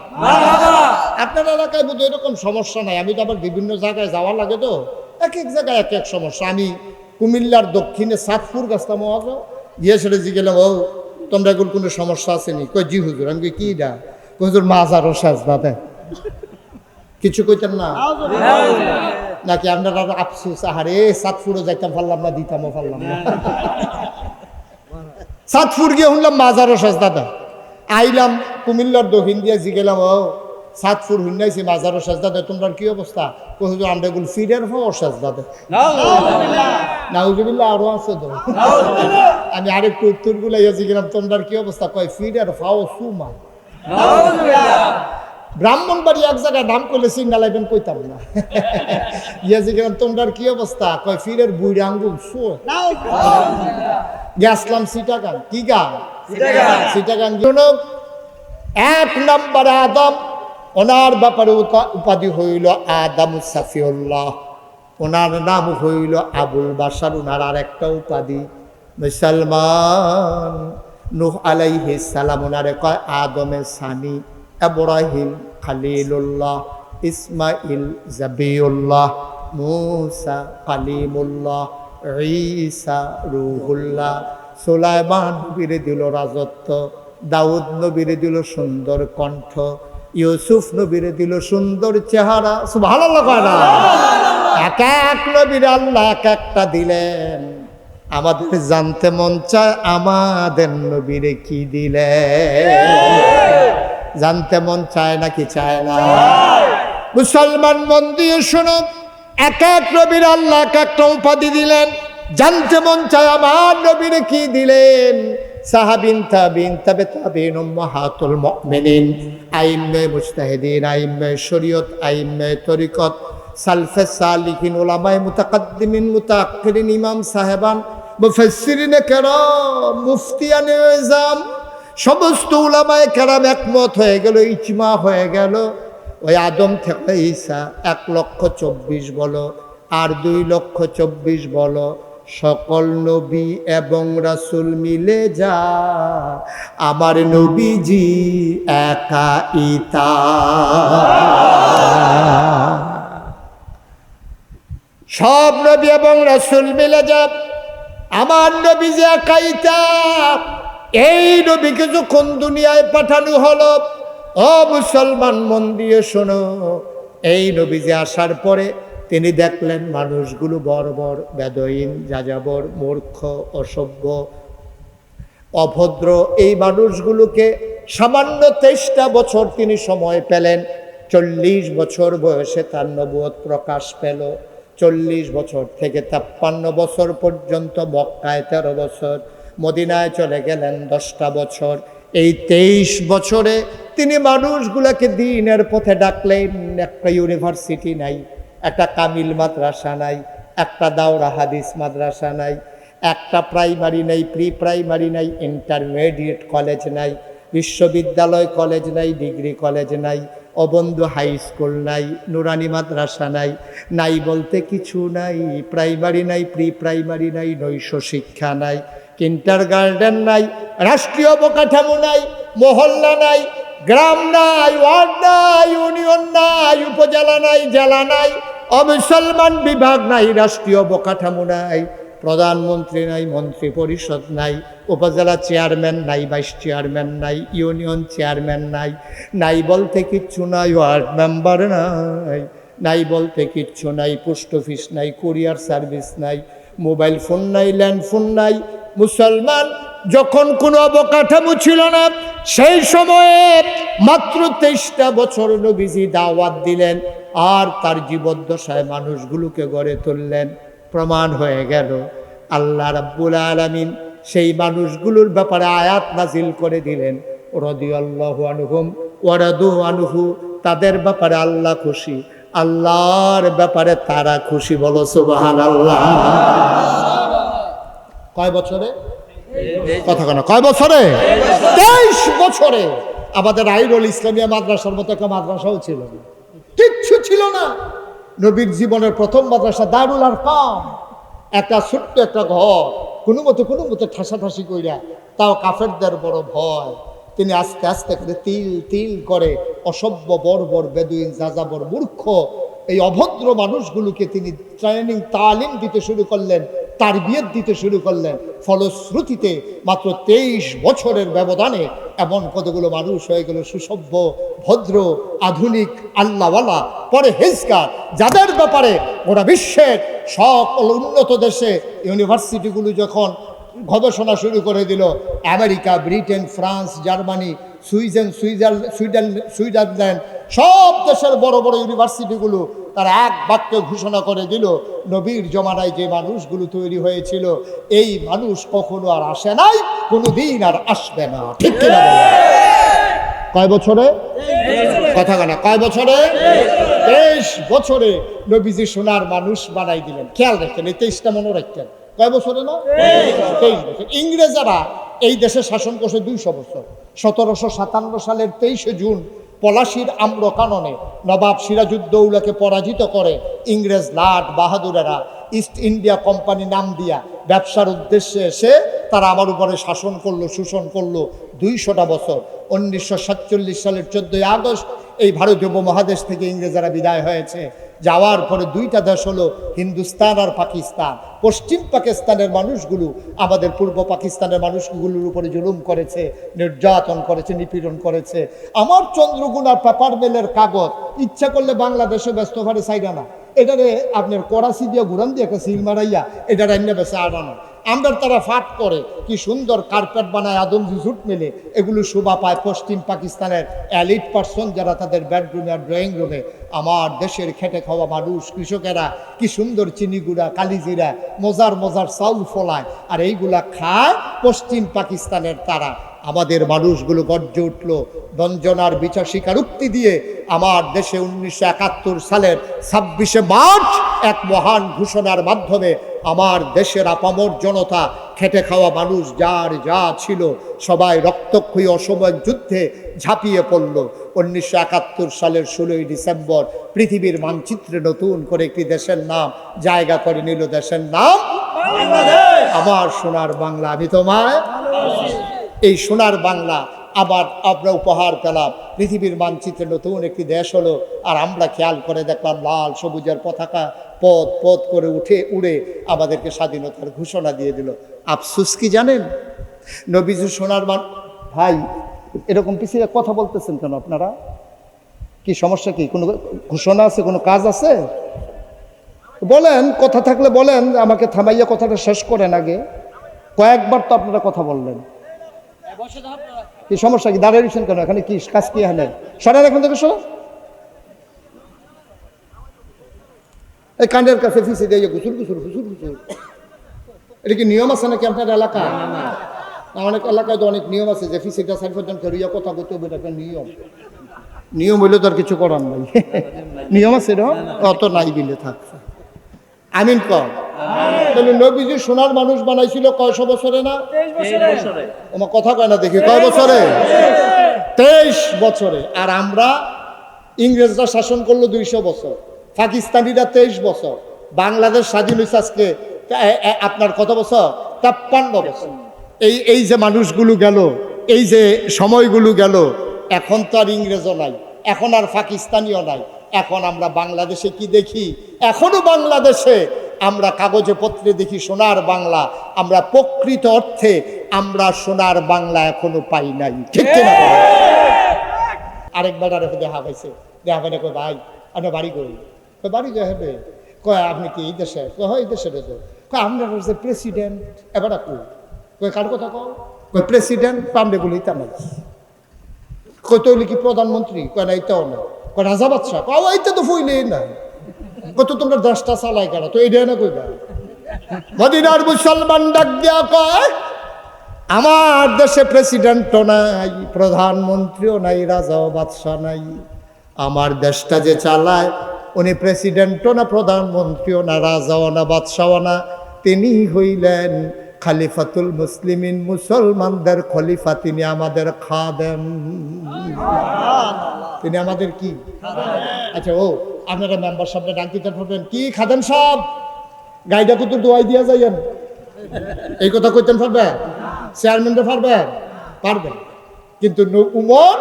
আপনার এলাকায় বোধ এরকম সমস্যা নাই, আমি তো আবার বিভিন্ন জায়গায় যাওয়া লাগে, তো এক এক জায়গায় এক এক সমস্যা। আমি কুমিল্লার দক্ষিণে সাতপুর গেছিলাম, গিয়ে সেটা জিগেলাম, ও তোমরা এগুলো কোনো সমস্যা আসেনি? কই জি হুজুর। আমি কি ডা? হুজুর মাজার ও সাজদা দেয়, কিছু কইতেন না নাকি? আপনারা আফসুস, আহারে সাতপুরও যাইতাম পারলাম না, দিতামও পারলাম না। সাতপুর গিয়ে শুনলাম মাজারও সাজদা দেয়, আইলাম কুমিল্লার দক্ষিণ দিয়ে জিগেলাম, ও সাতপুর হুন্নাইছি মাজারও সাজদা দেয়, তোমরা কি অবস্থা? হুজুর আমরা এগুলো ফিরের হওয়ার সাজদা দেয়। নাউজুবিল্লাহ আরো আছে তো। আমি আরেকটু উত্তর গুলাইয়া জিগেলাম, তোমরা কি অবস্থা? কয় ফিরের ফাও সুমা। ব্রাহ্মণবাড়ি এক জায়গায় নাম করলে সিঙ্গালাইবেন কইতাম না। ইয়া জিগেলাম তোমরা কি অবস্থা? কয় ফিরের বুড়ি আঙ্গুল শো। গেছলাম সিটাগাং। কি গান? সিটাগাং। ১ নম্বরে আদম, ওনার ব্যাপারে উপাধি হইল আদম সাফিউল্লাহ, ওনার নাম হইল আবুল বাশার, ওনার আর একটা উপাধি মুসলমান। নূহ আলাইহিস সালাম ওনারে কয় আদমে সানি, ইব্রাহিম খলিলুল্লাহ, ইসমাইল জাবিউল্লাহ, মূসা কালিমুল্লাহ, ঈসা রূহুল্লাহ। সুলাইমান নবীরে দিল রাজত্ব, দাউদ নবীরে দিল সুন্দর কণ্ঠ, ইউসুফ নবীরে দিল সুন্দর চেহারা। সুবহানাল্লাহ কয় না? এক এক নবীর আল্লাহ এক একটা দিলেন। আমাদের জানতে মন চায় আমাদের নবীরে কি দিলেন? জানতে মন চায় নাকি চায় না? মুসলমান মন দিয়ে শোনো, এক এক নবীর আল্লাহ এক একটা উপাধি দিলেন। জানতে মন চায় আমার নবীরে কি দিলেন? সাহাবিন, তাবিন, তাবে তাবিন, উম্মাহাতুল মুমিনিন, আইম্মে মুজতাহিদিন, আইম্মে শরীয়ত, আইম্মে তরিকত, সালফে সালিহিন, উলামায়ে মুতাকাদ্দিমিন, মুতাআখিরিন, ইমাম সাহেবান, মুফাসসিরিনে কেরাম, মুফতিয়ানে আযম, সমস্ত উলামায়ে কেরাম একমত হয়ে গেল, ইজমা হয়ে গেল। ওই আদম থেকে ঈসা 1,24,000 বলো আর 2,24,000 বলো, সকল নবী এবং রাসূল মিলে যা আমার নবীজি একাইতা। সব নবী এবং রাসূল মিলে যা আমার নবীজি একাইতা। এই নবীকে যখন দুনিয়ায় পাঠানো হলো, ও মুসলমান মন দিয়ে শোনো, এই নবীজি আসার পরে তিনি দেখলেন মানুষগুলো বর্বর, বেদইন, যাযাবর, মূর্খ, অসভ্য, অভদ্র। এই মানুষগুলোকে সামান্য 23টা বছর তিনি সময় পেলেন। 40 বছর বয়সে তার নবুয়ত প্রকাশ পেল। 40 বছর থেকে 53 বছর পর্যন্ত মক্কায় 13 বছর, মদিনায় চলে গেলেন 10টা বছর। এই 23 বছরে তিনি মানুষগুলোকে দ্বীনের পথে ডাকলেন। একটা ইউনিভার্সিটি নাই, একটা কামিল মাদ্রাসা নাই, একটা দাওরা হাদিস মাদ্রাসা নাই, একটা প্রাইমারি নাই, প্রি প্রাইমারি নাই, ইন্টারমিডিয়েট কলেজ নাই, বিশ্ববিদ্যালয় কলেজ নাই, ডিগ্রি কলেজ নাই, অবন্ধু হাই স্কুল নাই, নুরানি মাদ্রাসা নাই, নাই বলতে কিছু নাই। প্রাইমারি নাই, প্রি প্রাইমারি নাই, নৈশ শিক্ষা নাই, কিন্টার গার্ডেন নাই, রাষ্ট্রীয় অবকাঠামো নাই, মহল্লা নাই, গ্রাম নাই, ওয়ার্ড নাই, ইউনিয়ন নাই, উপজেলা নাই, জেলা নাই, অমুসলমান বিভাগ নাই, রাষ্ট্রীয় অবকাঠামো নাই, প্রধানমন্ত্রী নাই, মন্ত্রী পরিষদ নাই, উপজেলা চেয়ারম্যান নাই, ভাইস চেয়ারম্যান নাই, ইউনিয়ন চেয়ারম্যান নাই, নাই বলতে কিচ্ছু নাই, ওয়ার্ড মেম্বার নাই, নাই বলতে কিচ্ছু নাই, পোস্ট অফিস নাই, কুরিয়ার সার্ভিস নাই, মোবাইল ফোন নাই, ল্যান্ড ফোন নাই। মুসলমান যখন কোনো অবকাঠামো ছিল না, সেই সময়ে মাত্র 23টা বছর নবীজি দাওয়াত দিলেন আর তার জীবদ্দশায় মানুষগুলোকে গড়ে তুললেন। প্রমাণ হয়ে গেল আল্লাহ রাব্বুল আলামিন সেই মানুষগুলোর ব্যাপারে আয়াত নাজিল করে দিলেন, রাদিয়াল্লাহু আনহুম ওয়া রাদু আনহু। তাদের ব্যাপারে আল্লাহ খুশি, আল্লাহর ব্যাপারে তারা খুশি। বলো সুবহানাল্লাহ। কয় বছরে? কথা কেন? কয় বছরে? 23 বছরে। আমাদের আইরুল ইসলামিয়া মাদ্রাসার মতো একটা মাদ্রাসাও ছিল না, কিচ্ছু ছিল না। নবীর জীবনের প্রথম মাদ্রাসা দারুল আরকাম, একটা ছোট্ট একটা ঘর, কোনো মতো ঠাসাঠাসি কইরা, তাও কাফেরদের বড় ভয়। তিনি আস্তে আস্তে করে তিল করে অসভ্য, বর্বর, বেদুইন, যাযাবর, মূর্খ, এই অভদ্র মানুষগুলোকে তিনি ট্রেনিং, তালিম দিতে শুরু করলেন, তারবিয়ত দিতে শুরু করলেন। ফলশ্রুতিতে মাত্র 23 বছরের ব্যবধানে এমন কতগুলো মানুষ হয়ে গেল সুসভ্য, ভদ্র, আধুনিক, আল্লাহওয়ালা, পরহেজগার, যাদের ব্যাপারে গোটা বিশ্বের সকল উন্নত দেশে ইউনিভার্সিটিগুলো যখন গবেষণা শুরু করে দিল, America, Britain, France, Germany, Switzerland, সব দেশের বড় বড় ইউনিভার্সিটিগুলো তারা এক বাক্যে ঘোষণা করে দিল, নবীর জমানায় যে মানুষগুলো তৈরি হয়েছিল এই মানুষ কখনো আর আসে নাই, কোনোদিন আর আসবে না। ঠিক কিনা? কয় বছরে? কথা কেন? কয় বছরে? 23 বছরে নবীজি সোনার মানুষ বানাই দিলেন। খেয়াল রাখেন, এই 23টা মনে রাখতেন। কয় বছরে? না 23 বছর। ইংরেজরা এই দেশে শাসন করছে 200 বছর। 1757 সালের 23শে জুন পলাশির আম্রকাননে নবাব সিরাজউদ্দৌলাকে পরাজিত করে ইংরেজ লাট বাহাদুরেরা ইস্ট ইন্ডিয়া কোম্পানি নাম দিয়া ব্যবসার উদ্দেশ্যে এসে তারা আমার উপরে শাসন করলো, শোষণ করলো 200টা বছর। 1947 সালের 14ই আগস্ট এই ভারতীয় উপমহাদেশ থেকে ইংরেজরা বিদায় হয়েছে। যাওয়ার পরে দুইটা দেশ হলো হিন্দুস্তান আর পাকিস্তান। পশ্চিম পাকিস্তানের মানুষগুলো আমাদের পূর্ব পাকিস্তানের মানুষগুলোর উপরে জুলুম করেছে, নির্যাতন করেছে, নিপীড়ন করেছে। আমার চন্দ্রগুনার পেপার মেলের কাগজ ইচ্ছা করলে বাংলাদেশে ব্যস্ত ভারে চাইরা না, এটারে আপনার করাচি দিয়ে ঘুরান দিয়ে একটা সিল মারাইয়া এটা রান্না বেছে আনানো। আমরা তারা ফাট করে কি সুন্দর কার্পেট বানায়, আদমজি জুট মেলে, এগুলো শোভা পায় পশ্চিম পাকিস্তানের এলিট পার্সন যারা তাদের বেডরুমে আর ড্রয়িং রুমে। আমার দেশের খেটে খাওয়া মানুষ কৃষকেরা কি সুন্দর চিনিগুড়া, কালিজিরা, মজার মজার চাউল ফলায়, আর এইগুলা খায় পশ্চিম পাকিস্তানের তারা। আমাদের মানুষগুলো গর্জে উঠল বঞ্চনার বিচার স্বীকারোক্তি দিয়ে। আমার দেশে 1971 সালের 26শে মার্চ এক মহান ঘোষণার মাধ্যমে আমার দেশের আপামর জনতা, খেটে খাওয়া মানুষ যার যা ছিল সবাই রক্তক্ষয়ী অসময়ের যুদ্ধে ঝাঁপিয়ে পড়ল। 1971 সালের 16ই ডিসেম্বর পৃথিবীর মানচিত্রে নতুন করে একটি দেশের নাম জায়গা করে নিল। দেশের নাম আমার সোনার বাংলা। আমি তোমায় এই সোনার বাংলা আবার আমরা উপহার পেলাম। পৃথিবীর মানচিত্রে নতুন একটি দেশ হলো, আর আমরা খেয়াল করে দেখলাম লাল সবুজের পতাকা পথ পথ করে উড়ে আমাদেরকে স্বাধীনতার ঘোষণা দিয়ে দিল। আফসোস কি জানেন, নবীজি সোনার ভাই এরকম পিছিয়ে কথা বলতেছেন কেন আপনারা? কি সমস্যা? কি কোনো ঘোষণা আছে, কোনো কাজ আছে? বলেন, কথা থাকলে বলেন, আমাকে থামাইয়া কথাটা শেষ করেন আগে। কয়েকবার তো আপনারা কথা বললেন, কি সমস্যা? কি দাঁড়িয়ে রয়েছেন কেন? এখানে কি কাজ? কি এখানে সরেন, এখন থেকে সর। এই কাণ্ডের কাছে ফিসে দিয়ে গুসুর গুসুর গুসুর গুসুর, এটা কি নিয়ম আছে নাকি আপনার এলাকায়? অনেক এলাকায় তো অনেক নিয়ম আছে যে ফিসিটা 4 জন খেলিয়া কথা বলতে হবে, এটা একটা নিয়ম। নিয়ম হইলে তো আর কিছু করার নাই। নিয়ম আছে এরকম? অত নাই দিলে থাকছে। আমিন কর। তাহলে নবীজি সোনার মানুষ বানাইছিল কয়শো বছরে না? 23 বছরে। আমার কথা কয় না দেখি, কয় বছরে? 23 বছরে। আর আমরা ইংরেজরা শাসন করলো 200 বছর, পাকিস্তানিরা 23 বছর। বাংলাদেশ স্বাধীন হয়েছে আজকে আপনার কত বছর? 53 বছর। এই যে মানুষগুলো গেল, এই যে সময়গুলো গেল, এখন তো আর ইংরেজও নাই, এখন আর পাকিস্তানিও নাই। এখন আমরা বাংলাদেশে কি দেখি? এখনো বাংলাদেশে আমরা কাগজে পত্রে দেখি সোনার বাংলা। আমরা প্রকৃত অর্থে আমরা সোনার বাংলা এখনো পাই নাই, ঠিক কিনা? আরেকবার আর দেখা পাইছে, দেখা পাই না। কয় ভাই আপনার বাড়ি করি? কয় বাড়ি যা হবে। কয় আপনি কি এই দেশে? হয় এই দেশে রেজো। কয় আমরা হচ্ছে প্রেসিডেন্ট। এবার কয় কার কথা কও? কয় প্রেসিডেন্ট। পামডে বলি তা নাই। কয় তৈলি কি প্রধানমন্ত্রী? কয় না এইটাও না। কয় রাজা বাদশাহ? কয় এইটা তো ফইলেই নাই। কত তোমরা দেশটা চালাই কেন? তো এইটা না কইবা। মদিনার মুসলমান ডাক দিয়া কয় আমার দেশে প্রেসিডেন্টও নাই, প্রধানমন্ত্রীও নাই, রাজাও বাদশাহ নাই। আমার দেশটা যে চালায় উনি প্রেসিডেন্টও না, প্রধানমন্ত্রীও না, রাজাও না, বাদশাও না, তিনি হইলেন খলিফাতুল মুসলিমিন, মুসলমানদের খলিফা। তিনি আমাদের খাদেম। তিনি আমাদের কি? আচ্ছা, ও আপনারা মেম্বার সাহেবরা ডাক দিতে পারবেন কি? খাদেম সাহেব গাইডা কত দোয়াই দিয়া যাইয়েন, এই কথা কইতেন পারবেন? চেয়ারম্যানরা পারবেন? পারবেন। কিন্তু উমর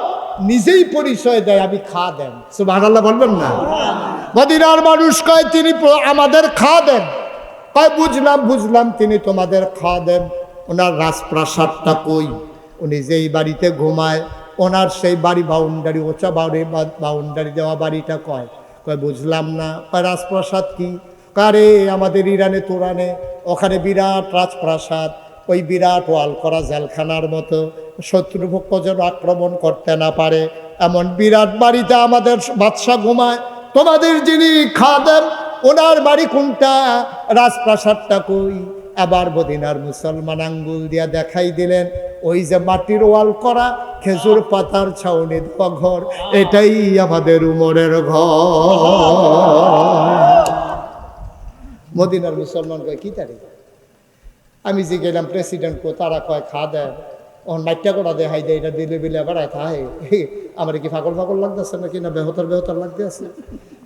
নিজেই পরিচয় দেয় আমি খাদেম। সুবহানাল্লাহ বলবেন না? মদিনার মানুষ কয় তিনি আমাদের খাদেম। কয় বুঝলাম বুঝলাম, তিনি তোমাদের খাদেম। ওনার রাজপ্রাসাদটা কই? উনি যেই বাড়িতে ঘুমায় ওনার সেই বাড়ি বাউন্ডারি, ওচা বাউন্ডারি দেওয়া বাড়িটা কয়? কয় বুঝলাম না। কয় রাজপ্রাসাদ কি? কারে আমাদের ইরানে তোরানে ওখানে বিরাট রাজপ্রাসাদ, ওই বিরাট ওয়াল করা জেলখানার মতো, শত্রুপক্ষ যেন আক্রমণ করতে না পারে এমন বিরাট বাড়িতে আমাদের বাদশাহ ঘুমায়। তোমাদের যিনি খাদেম ওনার বাড়ি কোনটা? রাজপ্রাসাদটা কই? আবার মদিনার মুসলমান আঙ্গুল দিয়া দেখাই দিলেন ওই যে মাটির ওয়াল করা খেজুর পাতার ছাউনি দেওয়া ঘর, এটাই আমাদের উমরের ঘর। মদিনার মুসলমান কয় কি তারিখ? আমি যে গেলাম প্রেসিডেন্ট কো, তারা কয় খাদেম। ও নাইটটা করা দেখাই দেয়, এটা দিলে বিলে বেড়ায় থাকে। আমার কি ফাগল ফাগল লাগতেছে নাকি না বেহতর বেহতর লাগতে আছে?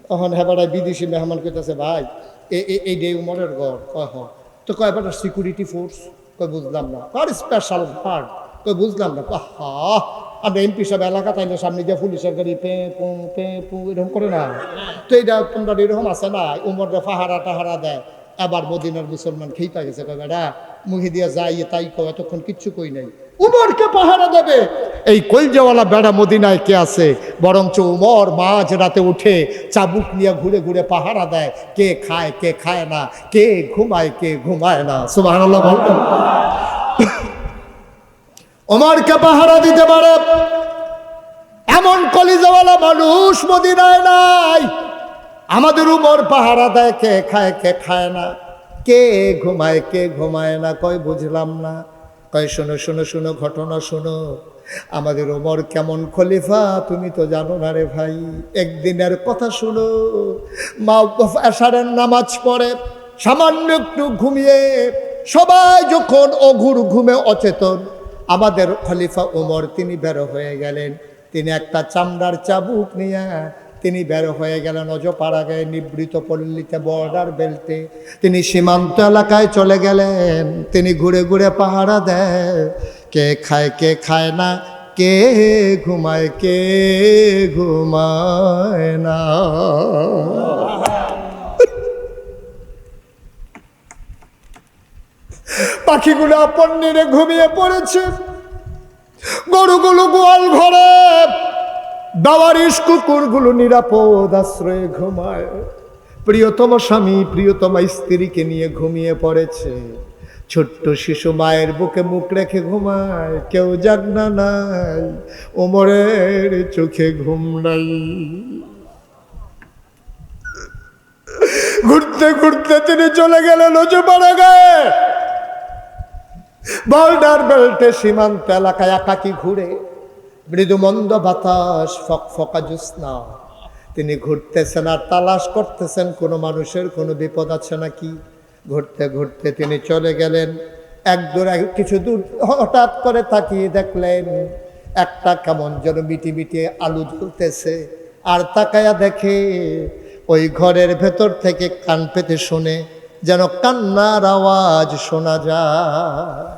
তখন হ্যাঁ বেড়ায় বিদেশি মেহমান কইতেছে, ভাই এই ডে উমরের ঘর। কয় হ। তো কয় বেটা সিকিউরিটি ফোর্স? কই বুঝলাম না। আর স্পেশাল গার্ড? কই বুঝলাম না। হা, আমরা এমপি সব এলাকা তাইলে সামনে দিয়ে পুলিশের গাড়ি পে পু এরকম করে না? তো এইটা তোমরা এরকম আছে না, উমররা পাহারা টাহারা দেয়। আবার মদিনার মুসলমান খেইপা গেছে, কয় বেটা মুখে দিয়ে যাই তাই কয়, এতক্ষণ কিচ্ছু কই নাই। উমরকে পাহারা দেবে এই কলজাওয়ালা বেড়া মদিনায় কে আছে? বরঞ্চ উমর মাঝ রাতে উঠে চাবুক নিয়ে ঘুরে ঘুরে পাহারা দেয়, কে খায় না, কে ঘুমায় না। সুবহানাল্লাহ বলবেন। উমরকে পাহারা দিতে পারে এমন কলিজাওয়ালা মানুষ মদিনায় নাই। আমাদের উমর পাহারা দেয়, কে খায় না, কে ঘুমায় না। কয় বুঝলাম না। কয় শোনো ঘটনা শোনো। আমাদের ওমর কেমন খলিফা তুমি তো জানো না রে ভাই। একদিনের কথা শোনো। মা এশারের নামাজ পড়ে সামান্য একটু ঘুমিয়ে সবাই যখন অঘুর ঘুমে অচেতন, আমাদের খলিফা ওমর তিনি বের হয়ে গেলেন। তিনি একটা চামড়ার চাবুক নিয়ে তিনি বের হয়ে গেলেন অজপাড়া গায়ে নিবৃত পল্লীতে বর্ডার বেল্টে। তিনি সীমান্ত এলাকায় চলে গেলেন। তিনি ঘুরে ঘুরে পাহারা দেয়, কে খায় না, কে ঘুমায় না। পাখিগুলো পন্নিরে ঘুমিয়ে পড়েছে, গরুগুলো গোয়াল ঘরে, দাওয়ারিশ কুকুরগুলো নিরাপদ আশ্রয়ে ঘুমায়। প্রিয়তম স্বামী প্রিয়তমা স্ত্রীকে নিয়ে ঘুমিয়ে পড়েছে। ছোট্ট শিশু মায়ের বুকে মুখ রেখে ঘুমায়। কেউ জাগনা নাই, ওমরের চোখে ঘুম নাই। ঘুরতে ঘুরতে তিনি চলে গেলেন অজপাড়া গায়ে বর্ডার বেল্টে সীমান্ত এলাকায় একাকি ঘুরে। মৃদু মন্দ বাতাস, ফকফকা জ্যোৎস্না। তিনি ঘুরতেছেন আর তালাশ করতেছেন কোনো মানুষের কোনো বিপদ আছে নাকি। ঘুরতে ঘুরতে তিনি চলে গেলেন কিছু দূর। হঠাৎ করে তাকিয়ে দেখলেন একটা কেমন যেন মিটি আলু জ্বলতেছে। আর তাকায়া দেখে ওই ঘরের ভেতর থেকে কান পেতে শুনে যেন কান্নার আওয়াজ শোনা যায়।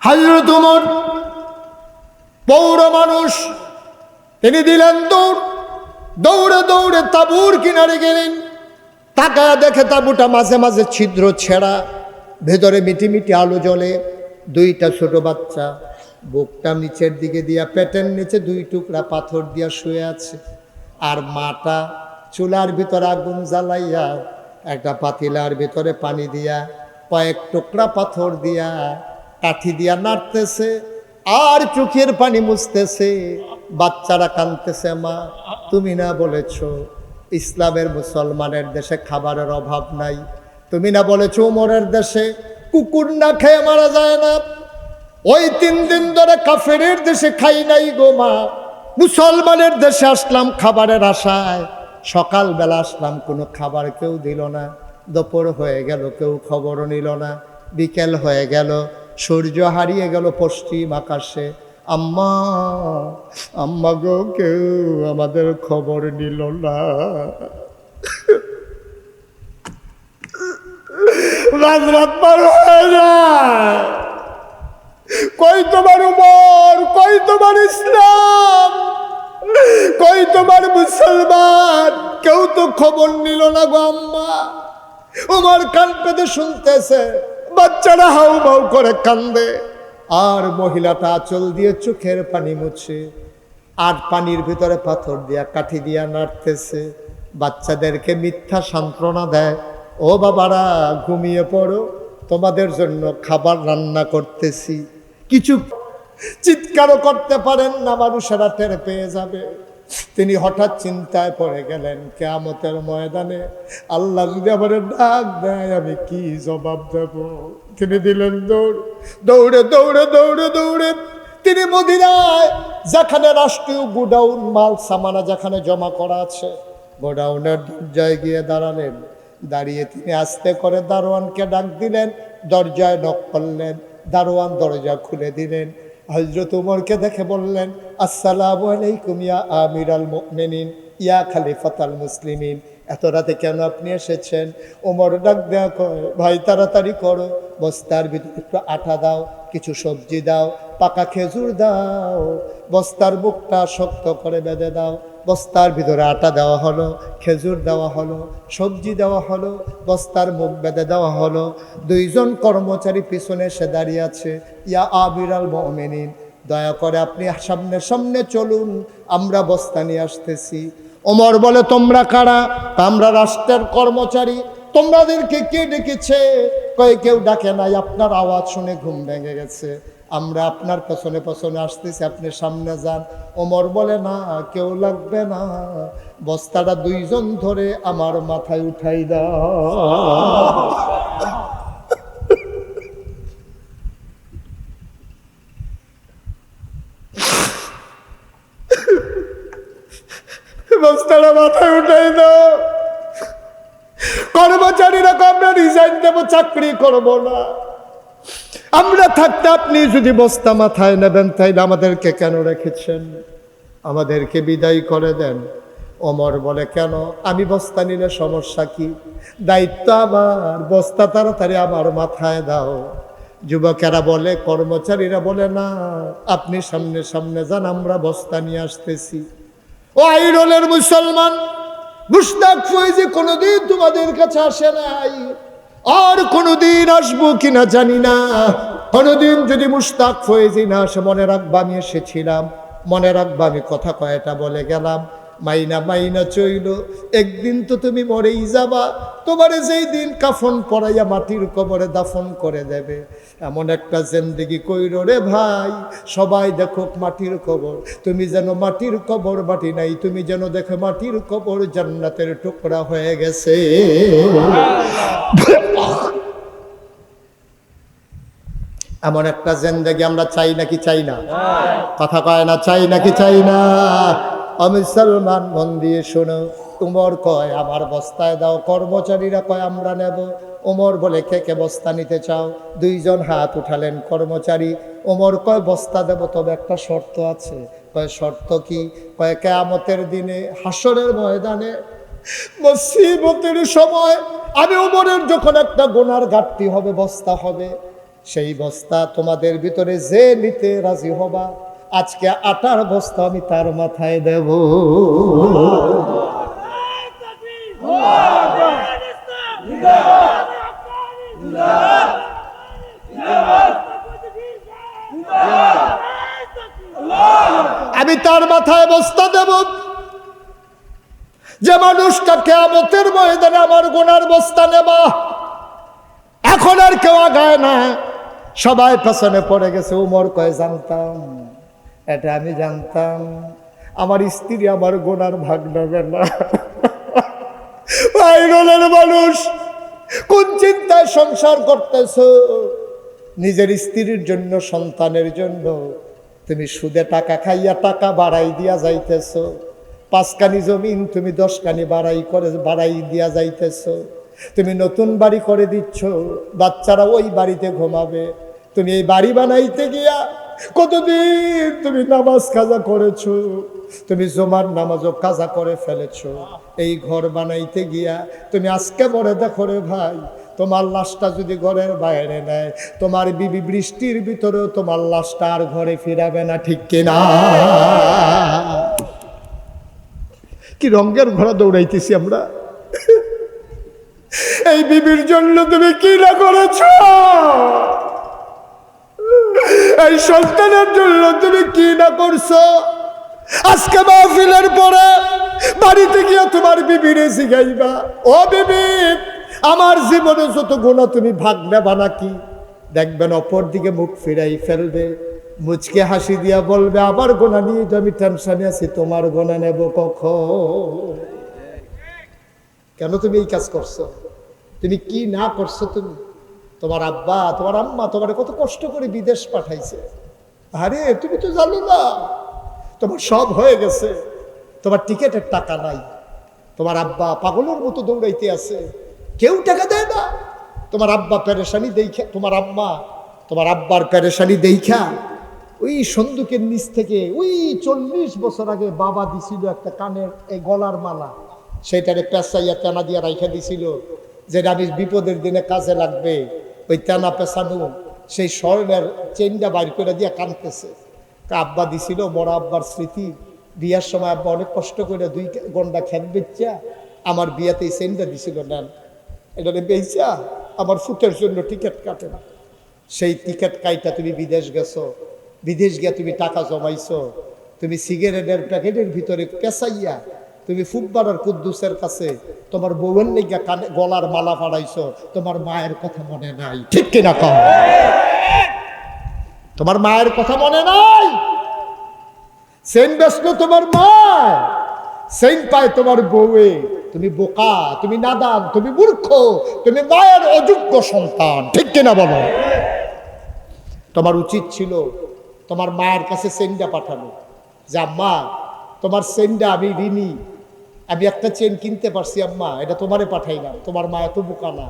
হযরত ওমর পৌর মানুষ, তিনি দিলেন দৌড়ে তাঁবুর কিনারে গেলেন। তাকায়া দেখে তাঁবুটা মাঝে মাঝে ছিদ্র ছেঁড়া, ভেতরে মিটি আলো জ্বলে। দুইটা ছোট বাচ্চা বুকটা নিচের দিকে দিয়া পেটের নিচে দুই টুকরা পাথর দিয়া শুয়ে আছে। আর মাটা চুলার ভিতরে আগুন জ্বালাইয়া একটা পাতিলার ভিতরে পানি দিয়া কয়েক টুকরা পাথর দিয়া কাঠি দিয়া নাড়তেছে আর চোখের পানি মুছতেছে। বাচ্চারা কাঁদতেছে, মা তুমি না বলেছ ইসলামের মুসলমানের দেশে খাবারের অভাব নাই? তুমি না বলেছ ওমরের দেশে কুকুর না খেয়ে মারা যায় না? ওই 3 দিন ধরে কাফেরের দেশে খাই নাই গো মা। মুসলমানের দেশে আসলাম খাবারের আশায়, সকালবেলা আসলাম কোনো খাবার কেউ দিল না। দুপুর হয়ে গেল কেউ খবরও নিল না। বিকেল হয়ে গেল, সূর্য হারিয়ে গেল পশ্চিম আকাশে। আম্মা গো কেউ আমাদের খবর নিল না। রাত পার হয়ে যায়। কই তোমার উমর, কই তোমার ইসলাম, কই তোমার মুসলমান? কেউ তো খবর নিল না গো আম্মা। উমর কান পেতে শুনতেছে, বাচ্চারা হাউ মাউ করে কান্দে। আর মহিলাটা আঁচল দিয়ে চোখের পানি মুছে আর পানির ভিতরে পাথর দিয়া কাঠি দিয়া নাড়তেছে। বাচ্চাদেরকে মিথ্যা সান্ত্বনা দেয়, ও বাবারা ঘুমিয়ে পড়ো, তোমাদের জন্য খাবার রান্না করতেছি। কিছু চিৎকারও করতে পারেন না, মানুষেরা টের পেয়ে যাবে। তিনি হঠাৎ চিন্তায় পড়ে গেলেন, কিয়ামতের ময়দানে আল্লাহ যদি আমার ডাক দেয় আমি কি জবাব দেব? তিনি দিলেন দৌড়ে তিনি মদিনায় যেখানে রাষ্ট্রীয় গোডাউন মাল সামানা যেখানে জমা করা আছে, গোডাউনের দরজায় গিয়ে দাঁড়ালেন। দাঁড়িয়ে তিনি আস্তে করে দারোয়ানকে ডাক দিলেন, দরজায় নক করলেন। দারোয়ান দরজা খুলে দিলেন। হযরত ওমরকে দেখে বললেন, আসসালামু আলাইকুম ইয়া আমিরাল মুমিনিন, ইয়া খলিফাতাল মুসলিমিন। এত রাতে কেন আপনি এসেছেন? ওমর ডাক দেয়া কয়, ভাই তাড়াতাড়ি করো, বস্তার ভিতরে একটু আটা দাও, কিছু সবজি দাও, পাকা খেজুর দাও, বস্তার মুখটা শক্ত করে বেঁধে দাও। বস্তার ভিতরে আটা দেওয়া হলো, খেজুর দেওয়া হলো, সবজি দেওয়া হলো, বস্তার মুখ বেঁধে দেওয়া হলো। দুইজন কর্মচারী পিছনে এসে দাঁড়িয়ে আছে। ইয়া আমিরাল মুমিনিন, দয়া করে আপনি সামনে সামনে চলুন, আমরা বস্তা নিয়ে আসতেছি। ওমর বলে, তোমরা কারা? আমরা রাষ্ট্রের কর্মচারী। তোমাদেরকে কে ডেকেছে? কয়, কেউ ডাকে নাই, আপনার আওয়াজ শুনে ঘুম ভেঙে গেছে, আমরা আপনার পেছনে পেছনে আসতেছি, আপনি সামনে যান। ওমর বলে, না, কেউ লাগবে না, বস্তাটা দুইজন ধরে আমার মাথায় উঠাই দাও। বস্তাটা মাথায় উঠাই দাও। কর্মচারীরা আমরা রিজাইন দেবো, চাকরি করব না। আমরা থাকতে আপনি যদি বস্তা মাথায় নেবেন, তাইলে আমাদেরকে কেন রেখেছেন? আমাদেরকে বিদায় করে দেন। ওমর বলে, কেন? আমি বস্তা নিলে সমস্যা কি? দায়িত্ব আমার, বস্তা তাড়াতাড়ি আমার মাথায় দাও। যুবকেরা বলে, কর্মচারীরা বলে, না, আপনি সামনে সামনে যান, আমরা বস্তা নিয়ে আসতেছি। ও আইরনের মুসলমান, মুশতাক ফয়েজী কোনোদিন তোমাদের কাছে আসে নাই, আর কোনোদিন আসবো কিনা জানি না। কোনোদিন যদি মুশতাক ফয়েজী না আসে, মনে রাখবা আমি এসেছিলাম, মনে রাখবা আমি কথা কয়টা বলে গেলাম। মাইনা মাইনা চইল, একদিন তো তুমি মরেই যাবা। তোমারে যেই দিন কাফন পরাইয়া মাটির কবরে দাফন করে দেবে, এমন একটা জিন্দেগি কইরো রে ভাই, সবাই দেখো মাটির কবর, তুমি যেন মাটির কবর মাটি নাই, তুমি যেন দেখো মাটির কবর জান্নাতের টুকরা হয়ে গেছে। এমন একটা জিন্দেগি আমরা চাই নাকি চাই না? কথা কয় না, চাই নাকি চাই না? মুসলমান, মন দিয়ে শোনো। উমর কয়, আমার বস্তায় দাও। কর্মচারীরা কয়, আমরা নেব। ওমর বলে, কে কে বস্তা নিতে চাও? দুইজন হাত উঠালেন কর্মচারী। ওমর কয়, বস্তা দেব, তবে একটা শর্ত আছে। কয়, শর্ত কি? কয়, কিয়ামতের দিনে হাসরের ময়দানে মুসিবতের সময় আমি ওমরের যখন একটা গুনার ঘাটতি হবে, বস্তা হবে, সেই বস্তা তোমাদের ভিতরে যে নিতে রাজি হবা, আজকে আটার বস্তা আমি তার মাথায় দেব। আমি তার মাথায় বস্তা দেব। যে মানুষটা কিয়ামতের ময়দানে আমার গুনার বস্তা নেবা, এখন আর কেউ আগায় না, সবাই পেছনে পড়ে গেছে। উমর কয়, জানতাম, এটা আমি জানতাম, আমার স্ত্রী আমার গুনার ভাগ নেবে না। আইরনের মানুষ, কোন চিন্তায় সংসার করতেছ? নিজের স্ত্রীর জন্য, সন্তানের জন্য তুমি সুদে টাকা খাইয়া টাকা বাড়াই দিয়া যাইতেছ। 5 কানি জমিন তুমি 10 কানি বাড়াই দিয়া যাইতেছ। তুমি নতুন বাড়ি করে দিচ্ছ, বাচ্চারা ওই বাড়িতে ঘুমাবে। তুমি এই বাড়ি বানাইতে গিয়া কতদিন তুমি নামাজ কাজা করেছো, তুমি জুমার নামাজও কাজা করে ফেলেছো। এই ঘর বানাইতে গিয়া তুমি আজকে বলে দেখো রে ভাই, তোমার লাশটা যদি ঘরের বাইরে নেয়, তোমার বিবি বৃষ্টির ভিতরেও তোমার লাশটা আর ঘরে ফিরাবে না, ঠিক কিনা? কি রঙের ঘোড়া দৌড়াইতেছি আমরা। এই বিবির জন্য তুমি কি না করেছো? এই সন্তানের জন্য তুমি কি না করছো? আজকে মাহফিলের পরে বাড়িতে গিয়ে তোমার বিবিরে জিগাইবা, ও বিবি, আমার জীবনে যত গুনাহ তুমি ভাগ নেবা নাকি? দেখবেন অপর দিকে মুখ ফিরাই ফেলবে, মুচকে হাসি দিয়া বলবে, আমার গুনাহ নিয়ে তো আমি টেনশনে আছি, তোমার গুনাহ নেব কখন? কেন তুমি এই কাজ করছো? তুমি কি না করছো? তুমি, তোমার আব্বা, তোমার আম্মা তোমার কত কষ্ট করে বিদেশ পাঠাইছে। আরে তুমি তো জানো না, তোমার সব হয়ে গেছে, তোমার টিকেটের টাকা নাই, তোমার আব্বা পাগলের মতো দৌড়াইতে আছে, কেউ টাকা দেয় না। তোমার আব্বা পেরেশানি দেখে তোমার আম্মা তোমার আব্বার পেরেশানি দেইখা ওই সন্দুকের নিচ থেকে ওই 40 বছর আগে বাবা দিছিল একটা কানের এই গলার মালা, সেইটারে পেঁচাইয়া তেনা দিয়া রাইখা দিছিল, যেটা আমি বিপদের দিনে কাজে লাগবে। ওই তেনা পেঁচানো সেই স্বর্ণের চেনটা বাইর করে দিয়া কানতেছে। আব্বা দিছিল, বড় আব্বার স্মৃতি। বিয়ার সময় আব্বা অনেক কষ্ট করে 2 গন্ডা খেত বেচা আমার বিয়াতে এই চেনটা দিছিল। নেন, এটা বেচা আমার ফুটের জন্য টিকিট কাটেন। সেই টিকিট কাইটা তুমি বিদেশ গেছো, বিদেশ গিয়া তুমি টাকা জমাইছো, তুমি সিগারেটের প্যাকেটের ভিতরে পেঁচাইয়া তুমি ফুটবলার কুদ্দুসের কাছে তোমার বউয়ের লেগে কানে গলার মালা ফাড়াইছো। তোমার মায়ের কথা মনে নাই? ঠিক কিনা কও? তোমার মায়ের কথা মনে নাই? সেন ব্যস্ত তোমার মা, সেন পায় তোমার বউয়ে। তুমি বোকা, তুমি নাদান, তুমি মূর্খ, তুমি মায়ের অযোগ্য সন্তান। ঠিক কিনা বলো? তোমার উচিত ছিল তোমার মায়ের কাছে চেনটা পাঠানো, যে আম্মা তোমার চেনটা আমি ঋণী, আমি একটা চেন কিনতে পারছি আম্মা, এটা তোমারে পাঠাইলাম। তোমার মা এত বোকা না।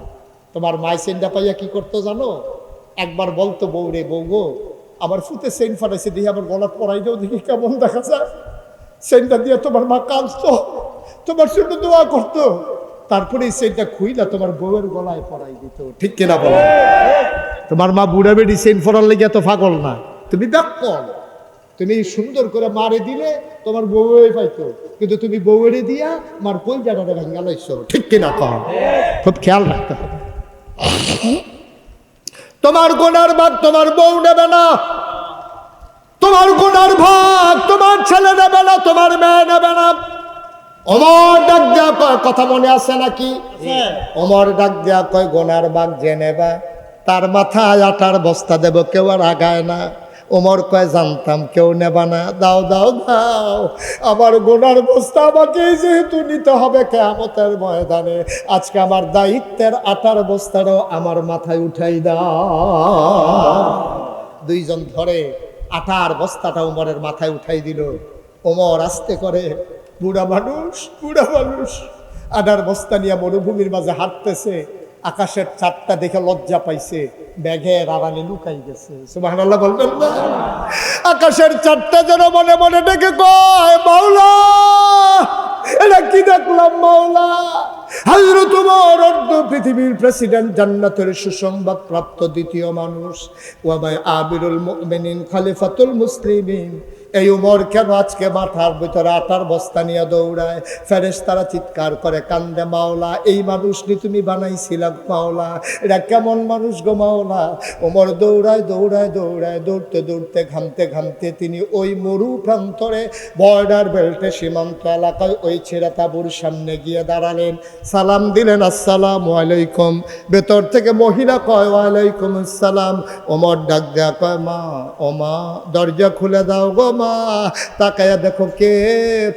তোমার মায়ের চেনটা পাইয়া কি করতো জানো? একবার বলতো, বউরে, বউ গো, আমার ফুতে চেন ফাটাইছে, দেখি আমার গলা পরাই দাও, দেখি কেমন দেখা যায়। চেনটা দিয়ে তোমার মা কাঁদতো, তোমার জন্য দোয়া করতো, তারপরে এই চেনটা খুইলা তোমার বউয়ের গলায় পরাই দিত। ঠিক কিনা বলো? তোমার মা বুড়া বেড়ি চেন ফরার লেগে এত পাগল না। তুমি ব্যাকল, তুমি সুন্দর করে মারে দিলে তোমার বউয়ে পাইতো, কিন্তু তুমি বউয়েরে দিয়া মার কই জায়গাটা ভাঙ্গা লাইছো। ঠিক কিনা কও? খুব খেয়াল রাখতে হবে। তোমার গুনার ভাগ তোমার বউ নেবে না, তোমার গুনার ভাগ তোমার ছেলে নেবে না, তোমার মেয়ে নেবে না। ওমর ডাক দেয়া কয়, কথা মনে আছে নাকি? ওমর ডাক দেয়া কয়, গুনার ভাগ যে নেবা তার মাথায় আটার বস্তা দেব, কেউ আর আগায় না। ওমর কয়, জানতাম কেউ নেবা না, দাও দাও দাও, আমার গুনার বস্তা আমাকে যেহেতু নিতে হবে কিয়ামতের ময়দানে, আজকে আমার দায়িত্বের আটার বস্তাটাও আমার মাথায় উঠাই দাও। দুইজন ধরে আটার বস্তাটা ওমরের মাথায় উঠাই দিল। ওমর আস্তে করে, বুড়া মানুষ আটার বস্তা নিয়ে মরুভূমির মাঝে হাঁটতেছে। আকাশের চাঁদটা দেখে লজ্জা পাইছে, ব্যাগের আড়ালে লুকাই গেছে। সুবহানাল্লাহ বলবেন না? আকাশের চাঁদটা যেন মনে মনে ডেকে কয়, মাওলা, এটা কি দেখলাম মাওলা? হযরত ওমর অর্ধ পৃথিবীর প্রেসিডেন্ট, জান্নাতের সুসংবাদ প্রাপ্ত দ্বিতীয় মানুষ, ওয়া বাই আমিরুল মুমিনিন, খলিফাতুল মুসলিমিন। এই ওমর কেন আজকে মাথার ভিতরে আটার বস্তা নিয়ে দৌড়ায়? ফেরেশতারা চিৎকার করে কান্দে, মাওলা, এই মানুষ নি তুমি বানাইছিলা মাওলা, এটা কেমন মানুষ গো মাওলা? ওমর দৌড়ায় দৌড়ায় দৌড়ায়, দৌড়তে দৌড়তে ঘামতে ঘামতে তিনি ওই মরু প্রান্তরে বর্ডার বেল্টে সীমান্ত এলাকায় ওই ছেঁড়া তাঁবুর সামনে গিয়ে দাঁড়ালেন। সালাম দিলেন, আসসালামু আলাইকুম। ভেতর থেকে মহিলা কয়, ওয়ালাইকুম আসসালাম। ওমর ডাক দেয়া কয়, মা, ও মা, দরজা খুলে দাও গো মা। তাকায়া দেখো কে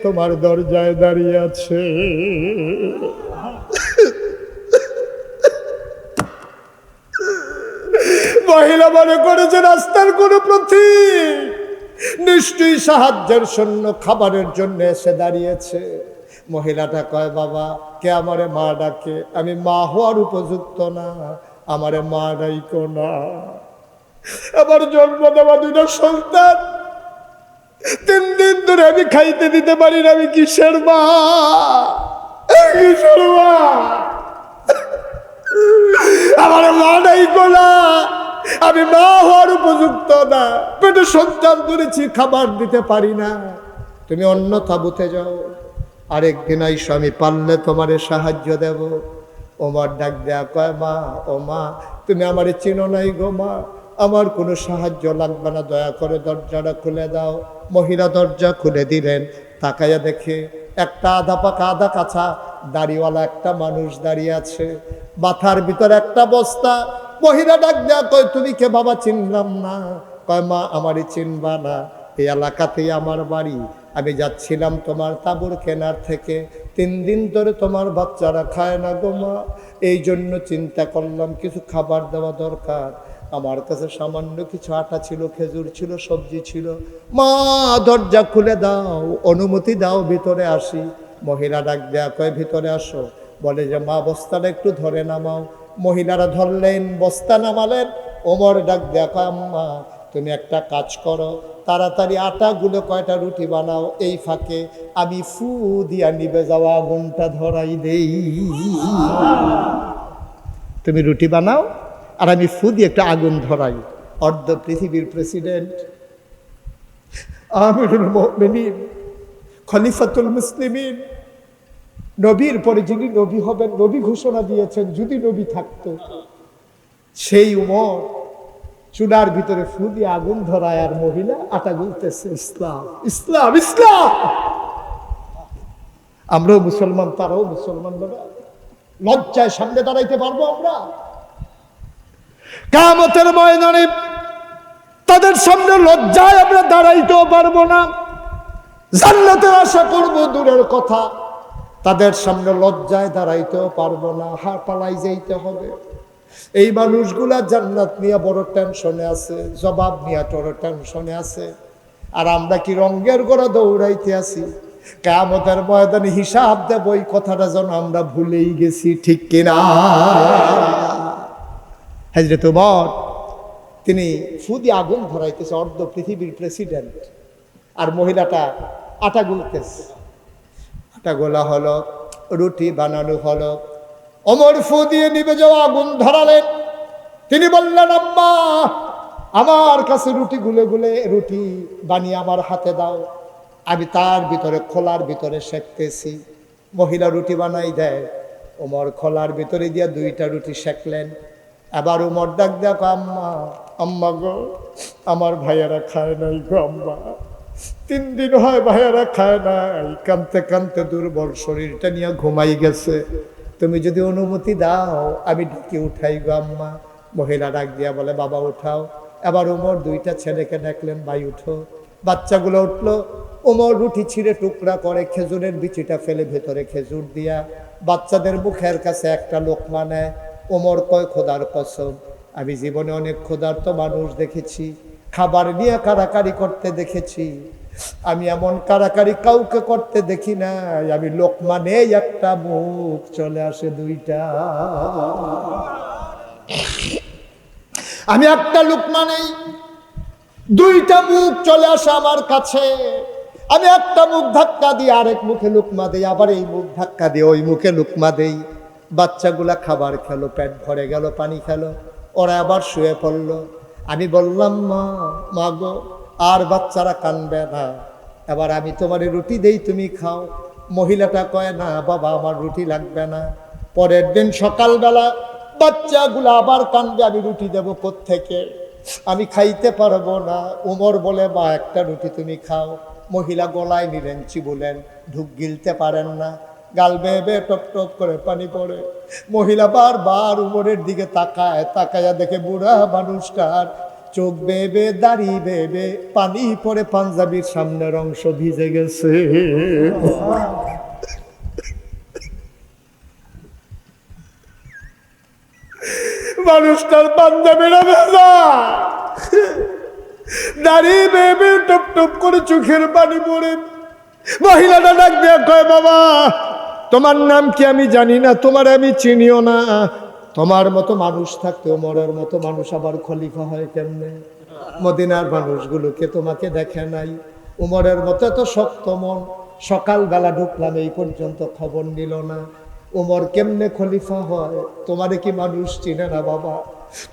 তোমার দরজায় দাঁড়িয়ে আছে। মহিলা মনে করেছে রাস্তার কোনো প্রতীক, নিশ্চয়ই সাহায্যের জন্য, খাবারের জন্য এসে দাঁড়িয়েছে। মহিলাটা কয়, বাবা, কে আমারে মা ডাকে? আমি মা হওয়ার উপযুক্ত না, আমারে মা ডাইকো না। আমার জন্ম দেওয়া 2টা সন্তান, 3 দিন ধরে আমি খাইতে দিতে পারি না, আমি কিসের মা? কিসের মা? আমার মা ডাইকো না, আমি মা হওয়ার উপযুক্ত না, পেটে সন্তান ধরেছি, খাবার দিতে পারি না, তুমি অন্য তাঁবুতে যাও, আরেকদিন আইসো, আমি পারলে তোমারে সাহায্য দেব। ওমর ডাক দেয়া কয়, মা, ও মা, তুমি আমারে চিনো নাই গো মা, আমার কোনো সাহায্য লাগবে না, দয়া করে দরজাটা খুলে দাও। মহিলা দরজা খুলে দিলেন। তাকাইয়া দেখে একটা আধা পাকা আধা কাঁচা দাড়িওয়ালা একটা মানুষ দাঁড়িয়ে আছে, মাথার ভিতরে একটা বস্তা। মহিলা ডাক দেয়া কয়, তুমি কে বাবা? চিনলাম না। কয়, মা, আমারই চিনবা না, এই এলাকাতেই আমার বাড়ি, আমি যাচ্ছিলাম তোমার তাঁবুর কেনার থেকে, 3 দিন ধরে তোমার বাচ্চারা খায় না গো মা, এই জন্য চিন্তা করলাম কিছু খাবার দেওয়া দরকার। আমার কাছে সামান্য কিছু আটা ছিল, খেজুর ছিল, সবজি ছিল। মা, দরজা খুলে দাও, অনুমতি দাও, ভিতরে আসি। মহিলা ডাক দেয়া কয়, ভিতরে আসো। বলে যে, মা, বস্তাটা একটু ধরে নামাও। মহিলারা ধরলেন, বস্তা নামালেন। ওমর ডাক দেখো আম্মা তুমি একটা কাজ করো, তাড়াতাড়ি আটাগুলো কয়টা রুটি বানাও, এই ফাঁকে আমি ফু দিয়া নিবে যাওয়া আগুনটা ধরাই দেই। তুমি রুটি বানাও আর আমি ফু দিয়ে একটা আগুন ধরাই। অর্ধ পৃথিবীর প্রেসিডেন্ট, আমিরুল মুমিনিন, খলিফাতুল মুসলিমিন, নবীর পরে যিনি নবী হবেন, নবী ঘোষণা দিয়েছেন যদি নবী থাকতো, সেই উমর চুলার ভিতরে ফু দিয়ে আগুন ধরায় আর মহিলা আটা গুলতেছে। ইসলাম ইসলাম ইসলাম। আমরাও মুসলমান, তারাও মুসলমান। লজ্জায় সামনে দাঁড়াইতে পারবো আমরা? কিয়ামতের ময়দানে তাদের সামনে লজ্জায় আমরা দাঁড়াইতেও পারবো না। জান্নাতের আশা করবো দূরের কথা, তাদের সামনে লজ্জায় দাঁড়াইতেও পারবো না। হার পালাই যাইতে হবে। এই মানুষগুলা জান্নাত নিয়ে বড় টেনশনে আছে, জবাব নিয়ে বড় টেনশনে আছে, আর আমরা কি রঙ্গের গোড়া দৌড়াইতে আছি। কিয়ামতের ময়দানে হিসাব দেব, এই কথাটা যেন আমরা ভুলেই গেছি, ঠিক কিনা? হযরত ওমর তিনি ফু দিয়ে আগুন ধরাইতেছে, অর্ধ পৃথিবীর প্রেসিডেন্ট, আর মহিলাটা আটা গুলতেছে। আটা গোলা হলো, রুটি বানানো হলো। ওমর ফু দিয়ে নিভে যাওয়া আগুন ধরালেন। তিনি বললেন আম্মা আমার কাছে রুটি গুলে গুলে রুটি বানিয়ে আমার হাতে দাও, আমি তার ভিতরে খোলার ভিতরে সেঁকতেছি। মহিলা রুটি বানাই দেয়, ওমর খোলার ভিতরে দিয়ে দুইটা রুটি সেঁকলেন। আবার ওমর ডাক দেখো আম্মা, আম্মা গো আমার ভাইয়ারা খায় নাই গো আম্মা, 3 দিন হয় ভাইয়ারা খায় নাই, কানতে কানতে দুর্বল শরীরটা নিয়ে ঘুমাই গেছে, তুমি যদি অনুমতি দাও আমি ডেকে উঠাই গো আম্মা। মহিলা ডাক দিয়া বলে বাবা উঠাও। আবার ওমর দুইটা ছেলেকে ডাকলেন, ভাই উঠো। বাচ্চাগুলো উঠলো। ওমর রুটি ছিঁড়ে টুকরা করে খেজুরের বিচিটা ফেলে ভেতরে খেজুর দিয়া বাচ্চাদের মুখের কাছে একটা লোকমা নেয়। ওমর কয় খোদার কসম, আমি জীবনে অনেক ক্ষুধার্ত মানুষ দেখেছি, খাবার নিয়ে কারাকারি করতে দেখেছি, আমি এমন কারাকারি কাউকে করতে দেখি না। আমি লোকমা নেই একটা, মুখ চলে আসে দুইটা। আমি একটা লোকমা নেই, দুইটা মুখ চলে আসে আমার কাছে। আমি একটা মুখ ধাক্কা দিই, আরেক মুখে লুকমা দেই, আবার এই মুখ ধাক্কা দিয়ে ওই মুখে লুকমা দেই। বাচ্চাগুলা খাবার খেলো, পেট ভরে গেল, পানি খেলো, ওরা আবার শুয়ে পড়লো। আমি বললাম মা, মা গো আর বাচ্চারা কানবে না, এবার আমি তোমার রুটি দেই তুমি খাও। মহিলাটা কয় না বাবা আমার রুটি লাগবে না। পরের দিন সকালবেলা বাচ্চাগুলো আবার কানবে, আমি রুটি দেবো কোত্থেকে, আমি খাইতে পারবো না। ওমর বলে মা একটা রুটি তুমি খাও। মহিলা গলায় নিলেন, চিবুলেন, ঢুক গিলতে পারেন না, গাল বেয়ে বেয়ে টপ টপ করে পানি পড়ে। মহিলা বারবার উমরের দিকে তাকায়, তাকায়া দেখে বুড়া মানুষটার চোখ বেয়ে বেয়ে দাড়ি বেয়ে বেয়ে পানি পড়ে, পাঞ্জাবির সামনের অংশ ভিজে গেছে। মানুষটার পাঞ্জাবিরা ভেজা, দাঁড়িয়ে বেয়ে বেয়ে টপ টপ করে চোখের পানি পড়ে। মহিলাটা ডাক দিয়ে কয় বাবা তোমার নাম কি আমি জানি না, তোমার আমি চিনিও না, তোমার মতো মানুষ থাকতে ওমরের মতো মানুষ আবার খলিফা হয় কেমনে? মদিনার মানুষগুলোকে তোমাকে দেখে নাই, ওমরের মতো এত শক্ত মন, সকালবেলা ঢুকলাম এই পর্যন্ত খবর নিল না, ওমর কেমনে খলিফা হয়? তোমারে কি মানুষ চিনে না বাবা?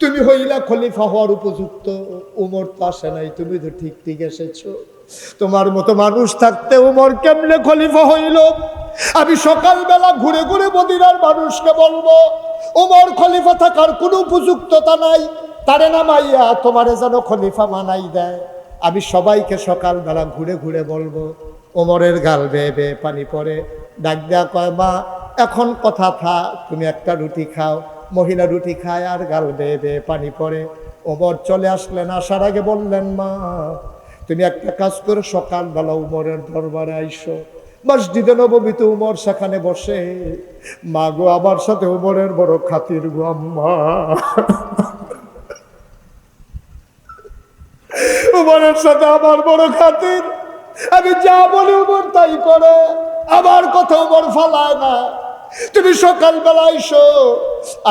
তুমি হইলা খলিফা হওয়ার উপযুক্ত, ওমর তো আসে নাই, তুমি তো ঠিক ঠিক এসেছো। তোমার মতো মানুষ থাকতে ওমর কেমনে খলিফা হইল? আমি সকালবেলা ঘুরে ঘুরে মদিনার মানুষকে বলবো ওমর খলিফা থাকার কোনো উপযুক্ততা নাই, তারে নামাইয়া তোমারে যেন খলিফা মানাই দেয়। আমি সবাইকে সকালবেলা ঘুরে ঘুরে বলবো। ওমরের গাল বেয়ে বেয়ে পানি পড়ে, ডাক দেয়া কয় মা এখন কথা থাক, তুমি একটা রুটি খাও। মহিলা রুটি খায় আর গাল বেয়ে বেয়ে পানি পড়ে। ওমর চলে আসলেন, আসার আগে বললেন মা তুমি একটা কাজ করে সকালবেলা উমরের দরবারে আইসো, মসজিদে নববীতে উমর সেখানে বসে। মা গো আমার সাথে উমরের বড় খাতির গো আম্মা, উমরের সাথে আমার বড় খাতির, আমি যা বলি উমর তাই করে, আমার কথা উমর ফালায় না। তুমি সকালবেলা আইসো,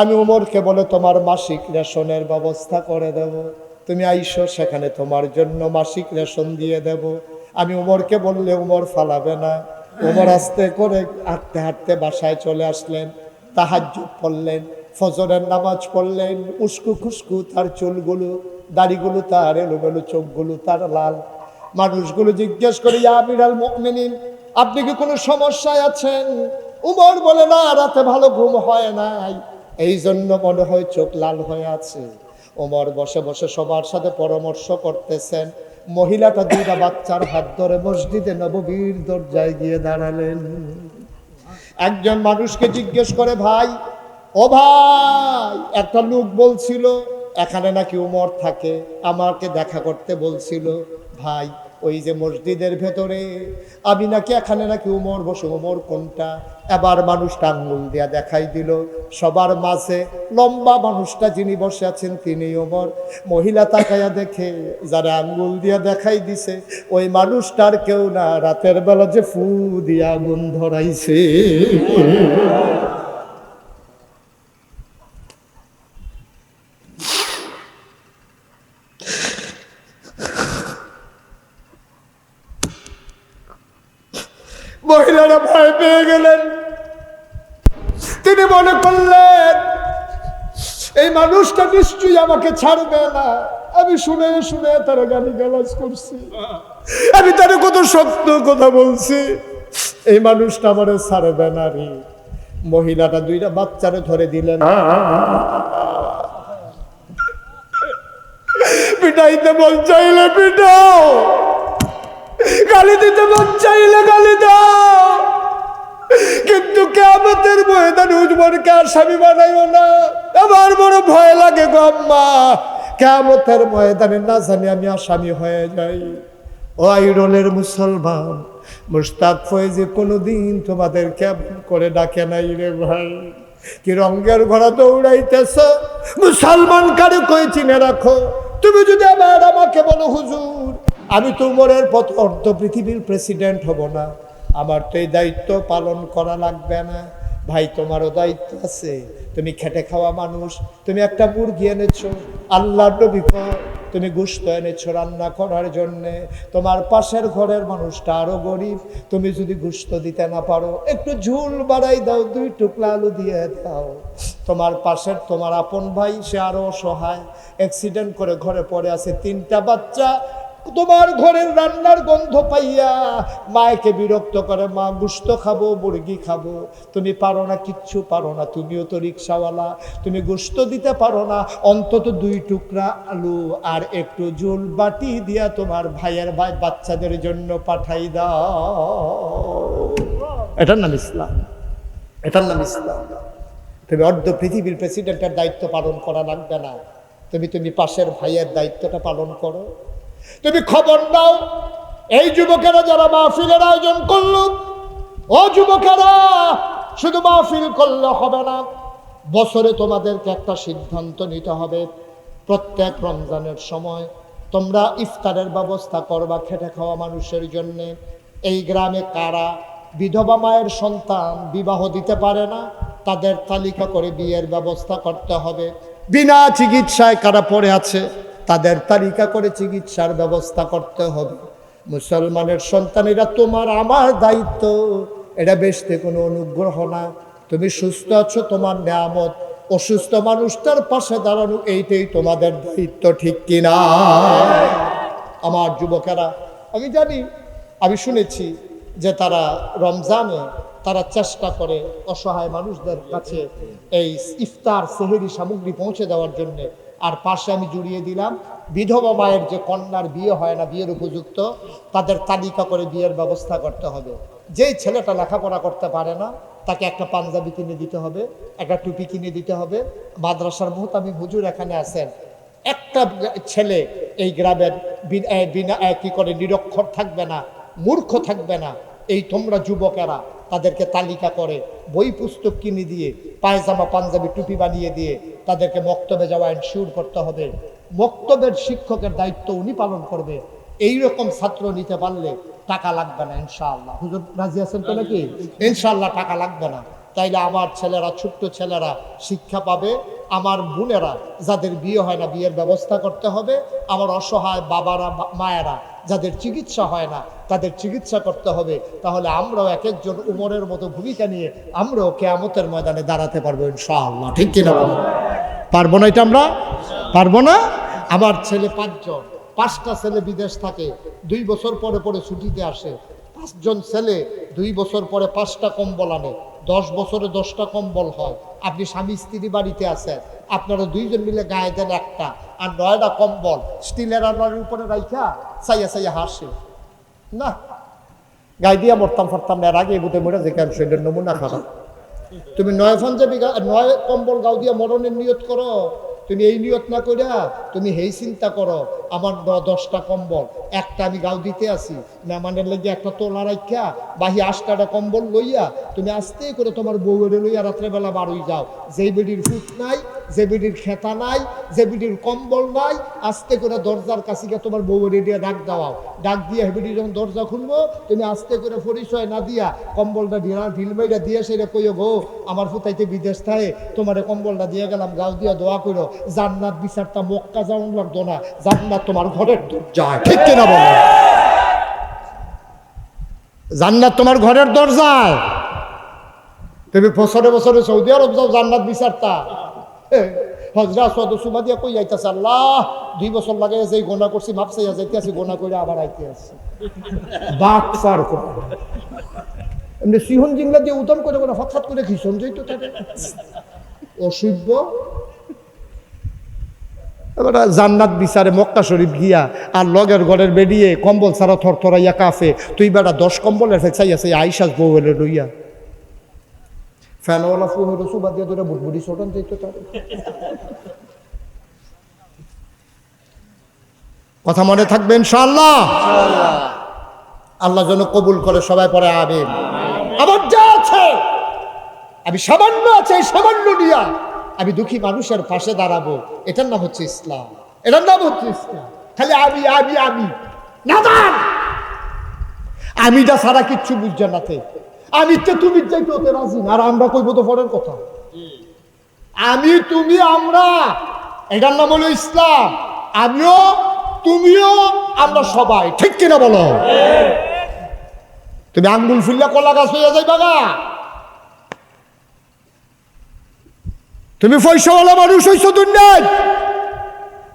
আমি উমরকে বলে তোমার মাসিক রেশনের ব্যবস্থা করে দেব। তুমি আইসো, সেখানে তোমার জন্য মাসিক রেশন দিয়ে দেব। আমি উমরকে বললে উমর ফালাবে না। উমর আস্তে করে হাঁটতে হাঁটতে বাসায় চলে আসলেন, তাহাজ্জুদ পড়লেন, ফজরের নামাজ পড়লেন। উস্কু খুস্কু তার চুলগুলো, দাড়িগুলো তার এলোমেলো, চোখগুলো তার লাল। মানুষগুলো জিজ্ঞেস করে, ইয়া আমিরাল মুমিনিন, আপনি কি কোনো সমস্যায় আছেন? উমর বলে, না, রাতে ভালো ঘুম হয় নাই, এই জন্য মনে হয় চোখ লাল হয়ে আছে। ওমর বসে বসে সবার সাথে পরামর্শ করতেছেন। মহিলাটা দুইটা বাচ্চার হাত ধরে মসজিদে নববীর দরজায় গিয়ে দাঁড়ালেন। একজন মানুষকে জিজ্ঞেস করে, ভাই, ও ভাই, একটা লোক বলছিল এখানে নাকি উমর থাকে, আমাকে দেখা করতে বলছিল। ভাই, ওই যে মসজিদের ভেতরে, আমি নাকি এখানে নাকি উমর বসে। উমর কোনটা? এবার মানুষটা আঙ্গুল দিয়া দেখাই দিল। সবার মাঝে লম্বা মানুষটা যিনি বসে আছেন তিনি উমর। মহিলা তাকাইয়া দেখে যারা আঙ্গুল দিয়া দেখাই দিছে ওই মানুষটার কেউ না, রাতের বেলা যে ফু দিয়া আগুন ধরাইছে। মহিলারা ভয় পেয়ে গেলেন। তিনি মনে করলেন এই মানুষটা নিশ্চয়ই আমাকে ছাড়বে না। আমি শুনে শুনে তারা গালিগালাজ করছি, আমি তার কত সত্য কথা বলছি, এই মানুষটা আমারে ছাড়বে না রে। মহিলাটা দুইটা বাচ্চারে ধরে দিলেন। পিটাইতে মন চাইলে পিটাও, গালি দিতে মন চাইলে গালি দাও, কিন্তু কিয়ামতের ময়দানে উজবরকে আসামি বানাইও না। আমার বড় ভয় লাগে গো আম্মা, কিয়ামতের ময়দানে না জানি আমি আসামি হয়ে যাই। ও আইরনের মুসলমান, মুশতাক ফয়েজি কোনোদিন তোমাদের কেমন করে ডাকে নাই রে ভাই। কি রঙের ঘোড়া দৌড়াইতেছ, মুসলমান কারে কই চিনে রাখো। তুমি যদি আবার আমাকে বলো হুজুর আমি তো উমরের পথ অর্ধ পৃথিবীর প্রেসিডেন্ট হব না, আমার তো এই দায়িত্ব পালন করা লাগবে না। ভাই, তোমারও দায়িত্ব আছে, তুমি খেটে খাওয়া মানুষ। তুমি একটা মুরগি এনেছো, আল্লাহর নবী তুমি গোশত এনেছো রান্না করার জন্যে। তোমার পাশের ঘরের মানুষটা আরো গরিব, তুমি যদি গোশত দিতে না পারো একটু ঝুল বাড়াই দাও, 2 টুকরা আলু দিয়ে দাও। তোমার পাশের তোমার আপন ভাই, সে আরো অসহায়, অ্যাক্সিডেন্ট করে ঘরে পড়ে আছে, 3টা বাচ্চা। তোমার ঘরের রান্নার গন্ধ পাইয়া মায়কে বিরক্ত করে, মা গোশত খাবো, মুরগি খাবো। তুমি পারো না, কিচ্ছু পারো না, তুমিও তো রিক্সাওয়ালা, তুমি গোশত দিতে পারো না, অন্তত 2 টুকরা আলু আর একটু ঝোল বাটি দিয়া তোমার ভাইয়ের বাচ্চাদের জন্য পাঠাই দাও। এটার নাম ইসলাম, এটার নাম ইসলাম। তুমি অর্ধ পৃথিবীর প্রেসিডেন্টের দায়িত্ব পালন করা লাগবে না, তুমি পাশের ভাইয়ের দায়িত্বটা পালন করো। তুমি খবর নাও, এই যুবকেরা যারা মাহফিলের আয়োজন করলো, ও যুবকেরা, শুধু মাহফিল করলে হবে না, বছরে তোমাদেরকে একটা সিদ্ধান্ত নিতে হবে। প্রত্যেক রমজানের সময় তোমরা ইফতারের ব্যবস্থা করবা খেটে খাওয়া মানুষের জন্যে। এই গ্রামে কারা বিধবা মায়ের সন্তান বিবাহ দিতে পারে না, তাদের তালিকা করে বিয়ের ব্যবস্থা করতে হবে। বিনা চিকিৎসায় কারা পড়ে আছে, তাদের তালিকা করে চিকিৎসার ব্যবস্থা করতে হবে। মুসলমানের সন্তানেরা তোমার আমার দায়িত্ব, এটা বেশতে কোনো অনুগ্রহ না। তুমি সুস্থ আছো, তোমার নিয়ামত। অসুস্থ মানুষটার পাশে দাঁড়ানো এইটাই তোমাদের দায়িত্ব, ঠিক কিনা? আমার যুবকেরা, আমি জানি, আমি শুনেছি যে তারা রমজানে তারা চেষ্টা করে অসহায় মানুষদের কাছে এই ইফতার সেহরি সামগ্রী পৌঁছে দেওয়ার জন্যে। আর পাশে আমি জুড়িয়ে দিলাম বিধবা মায়ের যে কন্যার বিয়ে হয় না, বিয়ের উপযুক্ত, তাদের তালিকা করে বিয়ের ব্যবস্থা করতে হবে। যেই ছেলেটা লেখাপড়া করতে পারে না তাকে একটা পাঞ্জাবি কিনে দিতে হবে, একটা টুপি কিনে দিতে হবে। মাদ্রাসার মুহতামিম হুজুর এখানে আছেন, একটা ছেলে এই গ্রামের বিনা কি করে নিরক্ষর থাকবে না, মূর্খ থাকবে না। এই তোমরা যুবকেরা তাদেরকে তালিকা করে বই পুস্তক কিনে দিয়ে, পায়জামা পাঞ্জাবি টুপি বানিয়ে দিয়ে তাদেরকে মক্তবে যাওয়া এনশিওর করতে হবে। মক্তবের শিক্ষকের দায়িত্ব উনি পালন করবে। এই রকম ছাত্র নিতে পারলে টাকা লাগবে না ইনশাআল্লাহ। হুজুর রাজি আছেন তো নাকি? ইনশাআল্লাহ টাকা লাগবে না। তাইলে আমার ছেলেরা, ছোট্ট ছেলেরা শিক্ষা পাবে। আমার বোনেরা যাদের বিয়ে হয় না, বিয়ের ব্যবস্থা করতে হবে। আমার অসহায় বাবারা, মায়েরা যাদের চিকিৎসা হয় না, তাদের চিকিৎসা করতে হবে। তাহলে আমরাও এক একজন উমরের মতো ভূমিকা নিয়ে আমরাও কিয়ামতের ময়দানে দাঁড়াতে পারবো ইনশাআল্লাহ। ঠিক কিনা বলো? পারবো না এটা? আমরা পারবো না? আমার ছেলে 5 জন, 5টা ছেলে বিদেশ থাকে, 2 বছর পরে পরে ছুটিতে আসে। 5 জন ছেলে 2 বছর পরে 5টা কম্বল আনে, 10 বছরে 10টা কম্বল হয়। আপনি স্বামী স্ত্রী বাড়িতে আছেন, আপনারা 2 জন মিলে গায়ে দেন একটা, আর 9টা কম্বল স্টিলের আলমারির উপরে রাইখা চাইয়া চাইয়া হাসে না। গায়ে দিয়া মরতাম ফারতাম না, এর আগে বুতে মরে যে কেন সেটার নমুনা খারাপ। তুমি 9 পাঞ্জাবি 9 কম্বল গাও দিয়া মরণের নিয়ত করো। তুমি এই নিয়ত না কইরা তুমি হেই চিন্তা করো, আমার 10টা কম্বল, একটা আমি গাও দিতে আসি, মেহমানের লেগে একটা তোলা রাখা বাহি 8টা কম্বল লইয়া তুমি আস্তে করে তোমার বউয়ের লইয়া রাত্রেবেলা বাড়ি যাও। যে বিডির ফুট নাই, যে বিডির খেতা নাই, যে বিডির কম্বল নাই, আস্তে করে দরজার কাছে গিয়ে তোমার বউয়ের দিয়ে ডাক দেওয়াও। ডাক দিয়ে হেবিডি যখন দরজা খুলবো, তুমি আস্তে করে পরিচয় না দিয়া কম্বলটা ঢিল মেয়েটা দিয়ে সেটা কইও, গো আমার ফুতাইতে বিদেশ থাকে, তোমার কম্বলটা দিয়ে গেলাম, গাও দিয়া দোয়া করো, জান্নাত বিচারটা মক্কা যাওয়ান লাগতো না, জান্নাত তোমার ঘরের দরজায়। ঠিক কিনা বলো? জান্নাত তোমার ঘরের দরজায়। তুমি বছরে বছরে সৌদি আরব যাও জান্নাত বিচারতা। হজরা সদ সুমা দিয়া কই যাইতেছে, আল্লাহ 2 বছর লাগে যে গোনা করছি মাপ চাইয়া যাইতে আছি, গোনা করে আবার আইতে আসছি। বাকসার এমনি সিহন জিংলা দিয়ে উদম করে কোনো হঠাৎ করে খিসন যাইতো তাদের অসভ্য। এবার জান্নাত বিচারে মক্কা শরীফ গিয়া আর লগের ঘরের বেরিয়ে কম্বল ছাড়া থরথরাইয়া কাফে, তুই বেটা 10 কম্বলের ফেঁচাই আছে আইসাস বউলে লইয়া ফ্যানওয়ালা ফুহের সুবাদ দিয়ে ধরে বুটবুটি ছোটান যাইতো তাদের। কথা মনে থাকবে ইনশাআল্লাহ। আল্লাহ যেন কবুল করে, সবাই পরে আমিন। আমার যা আছে আমি সামান্য আছে, এই সামান্য নিয়া আমি দুঃখী মানুষের পাশে দাঁড়াবো, এটার নাম হচ্ছে ইসলাম। এটার নাম হচ্ছে ইসলাম। খালি আমি আমি আমি না, আমিটা ছাড়া কিচ্ছু বুঝছে না। আমি তো তুমি যাইতে হতে রাজি না, আর আমরা কইব তো পরের কথা। আমি তুমি আমরা, এটার নাম হলো ইসলাম। আমিও তুমিও আমরা সবাই। ঠিক কিনা বলো? তুমি আঙ্গুল ফুললে কলা গাছ হইয়া যাইবা না। তুমি পয়সাওয়ালা মানুষ হইছো দুনিয়ায়।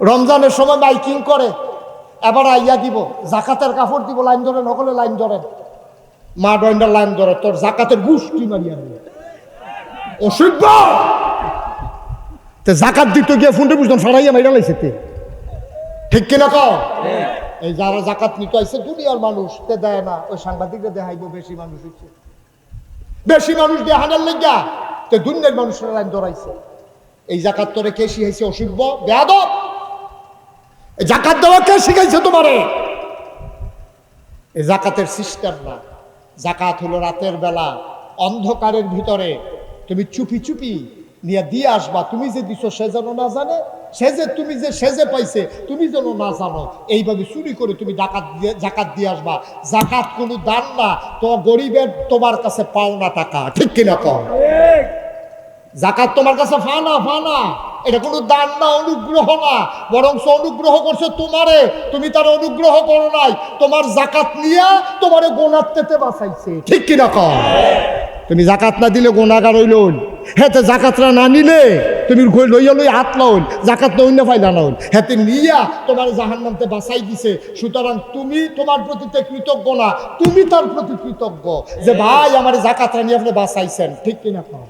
রমজানের সময় মাইকিং করে, এবার আইয়া দিব জাকাতের কাপড় দিব, লাইন ধরে নকলে লাইন ধরেন, মা ডন্ডার লাইন ধরে, তোর জাকাতের গুষ্টি মারিয়া নিয়ে অসভ্য। জাকাত দিতে গিয়ে ফোনটা বুঝতাম সরাইয়া মাইরা লাইছে। ঠিক কিনা কও? এই যারা জাকাত নিতে আইছে দুনিয়ার মানুষ, তে দেয় না, ওই সাংবাদিকরা দেখাইব বেশি মানুষ হইছে, বেশি মানুষ দিয়ে হানার লেগা তে দুনিয়ার মানুষের লাইন ধরাইছে। এই জাকাত তোরে কে শিখাইছে? অসভ্য বেয়াদব। এই জাকাত দেওয়া কে শিখাইছে তোমারে? এই জাকাতের সিস্টেম না। জাকাত হলো রাতের বেলা অন্ধকারের ভিতরে তুমি চুপি চুপি নিয়ে দিয়ে আসবা। তুমি যে দিছো সে যেন না জানে, সে যে তুমি যে সেজে পাইছে তুমি যেন না জানো, এইভাবে চুরি করে তুমি জাকাত দিয়ে আসবা। জাকাত কোনো দান না, তো গরিবের তোমার কাছে পাওনা টাকা। ঠিক কিনা কও? জাকাত তোমার কাছে ফানা, এটা কোনো দান না, অনুগ্রহ না, বরং অনুগ্রহ করছে তোমারে, তুমি তার অনুগ্রহ করো নাই। তোমার জাকাত নিয়ে তোমারে গোনার থেকে বাঁচাইছে। ঠিক কিনা কও? তুমি জাকাত না দিলে গোনাগার হইল, হেতে জাকাতরা না নিলে তুমি লইয়া লই হাত লাউন, জাকাত নইনা ফাইলা নাউন, হেতে নিয়া তোমার জাহান্নামতে বাঁচাই দিছে। সুতরাং তুমি তোমার প্রতি কৃতজ্ঞ না, তুমি তার প্রতি কৃতজ্ঞ যে ভাই আমার জাকাতরা নিয়ে আপনি বাঁচাইছেন। ঠিক কিনা কও?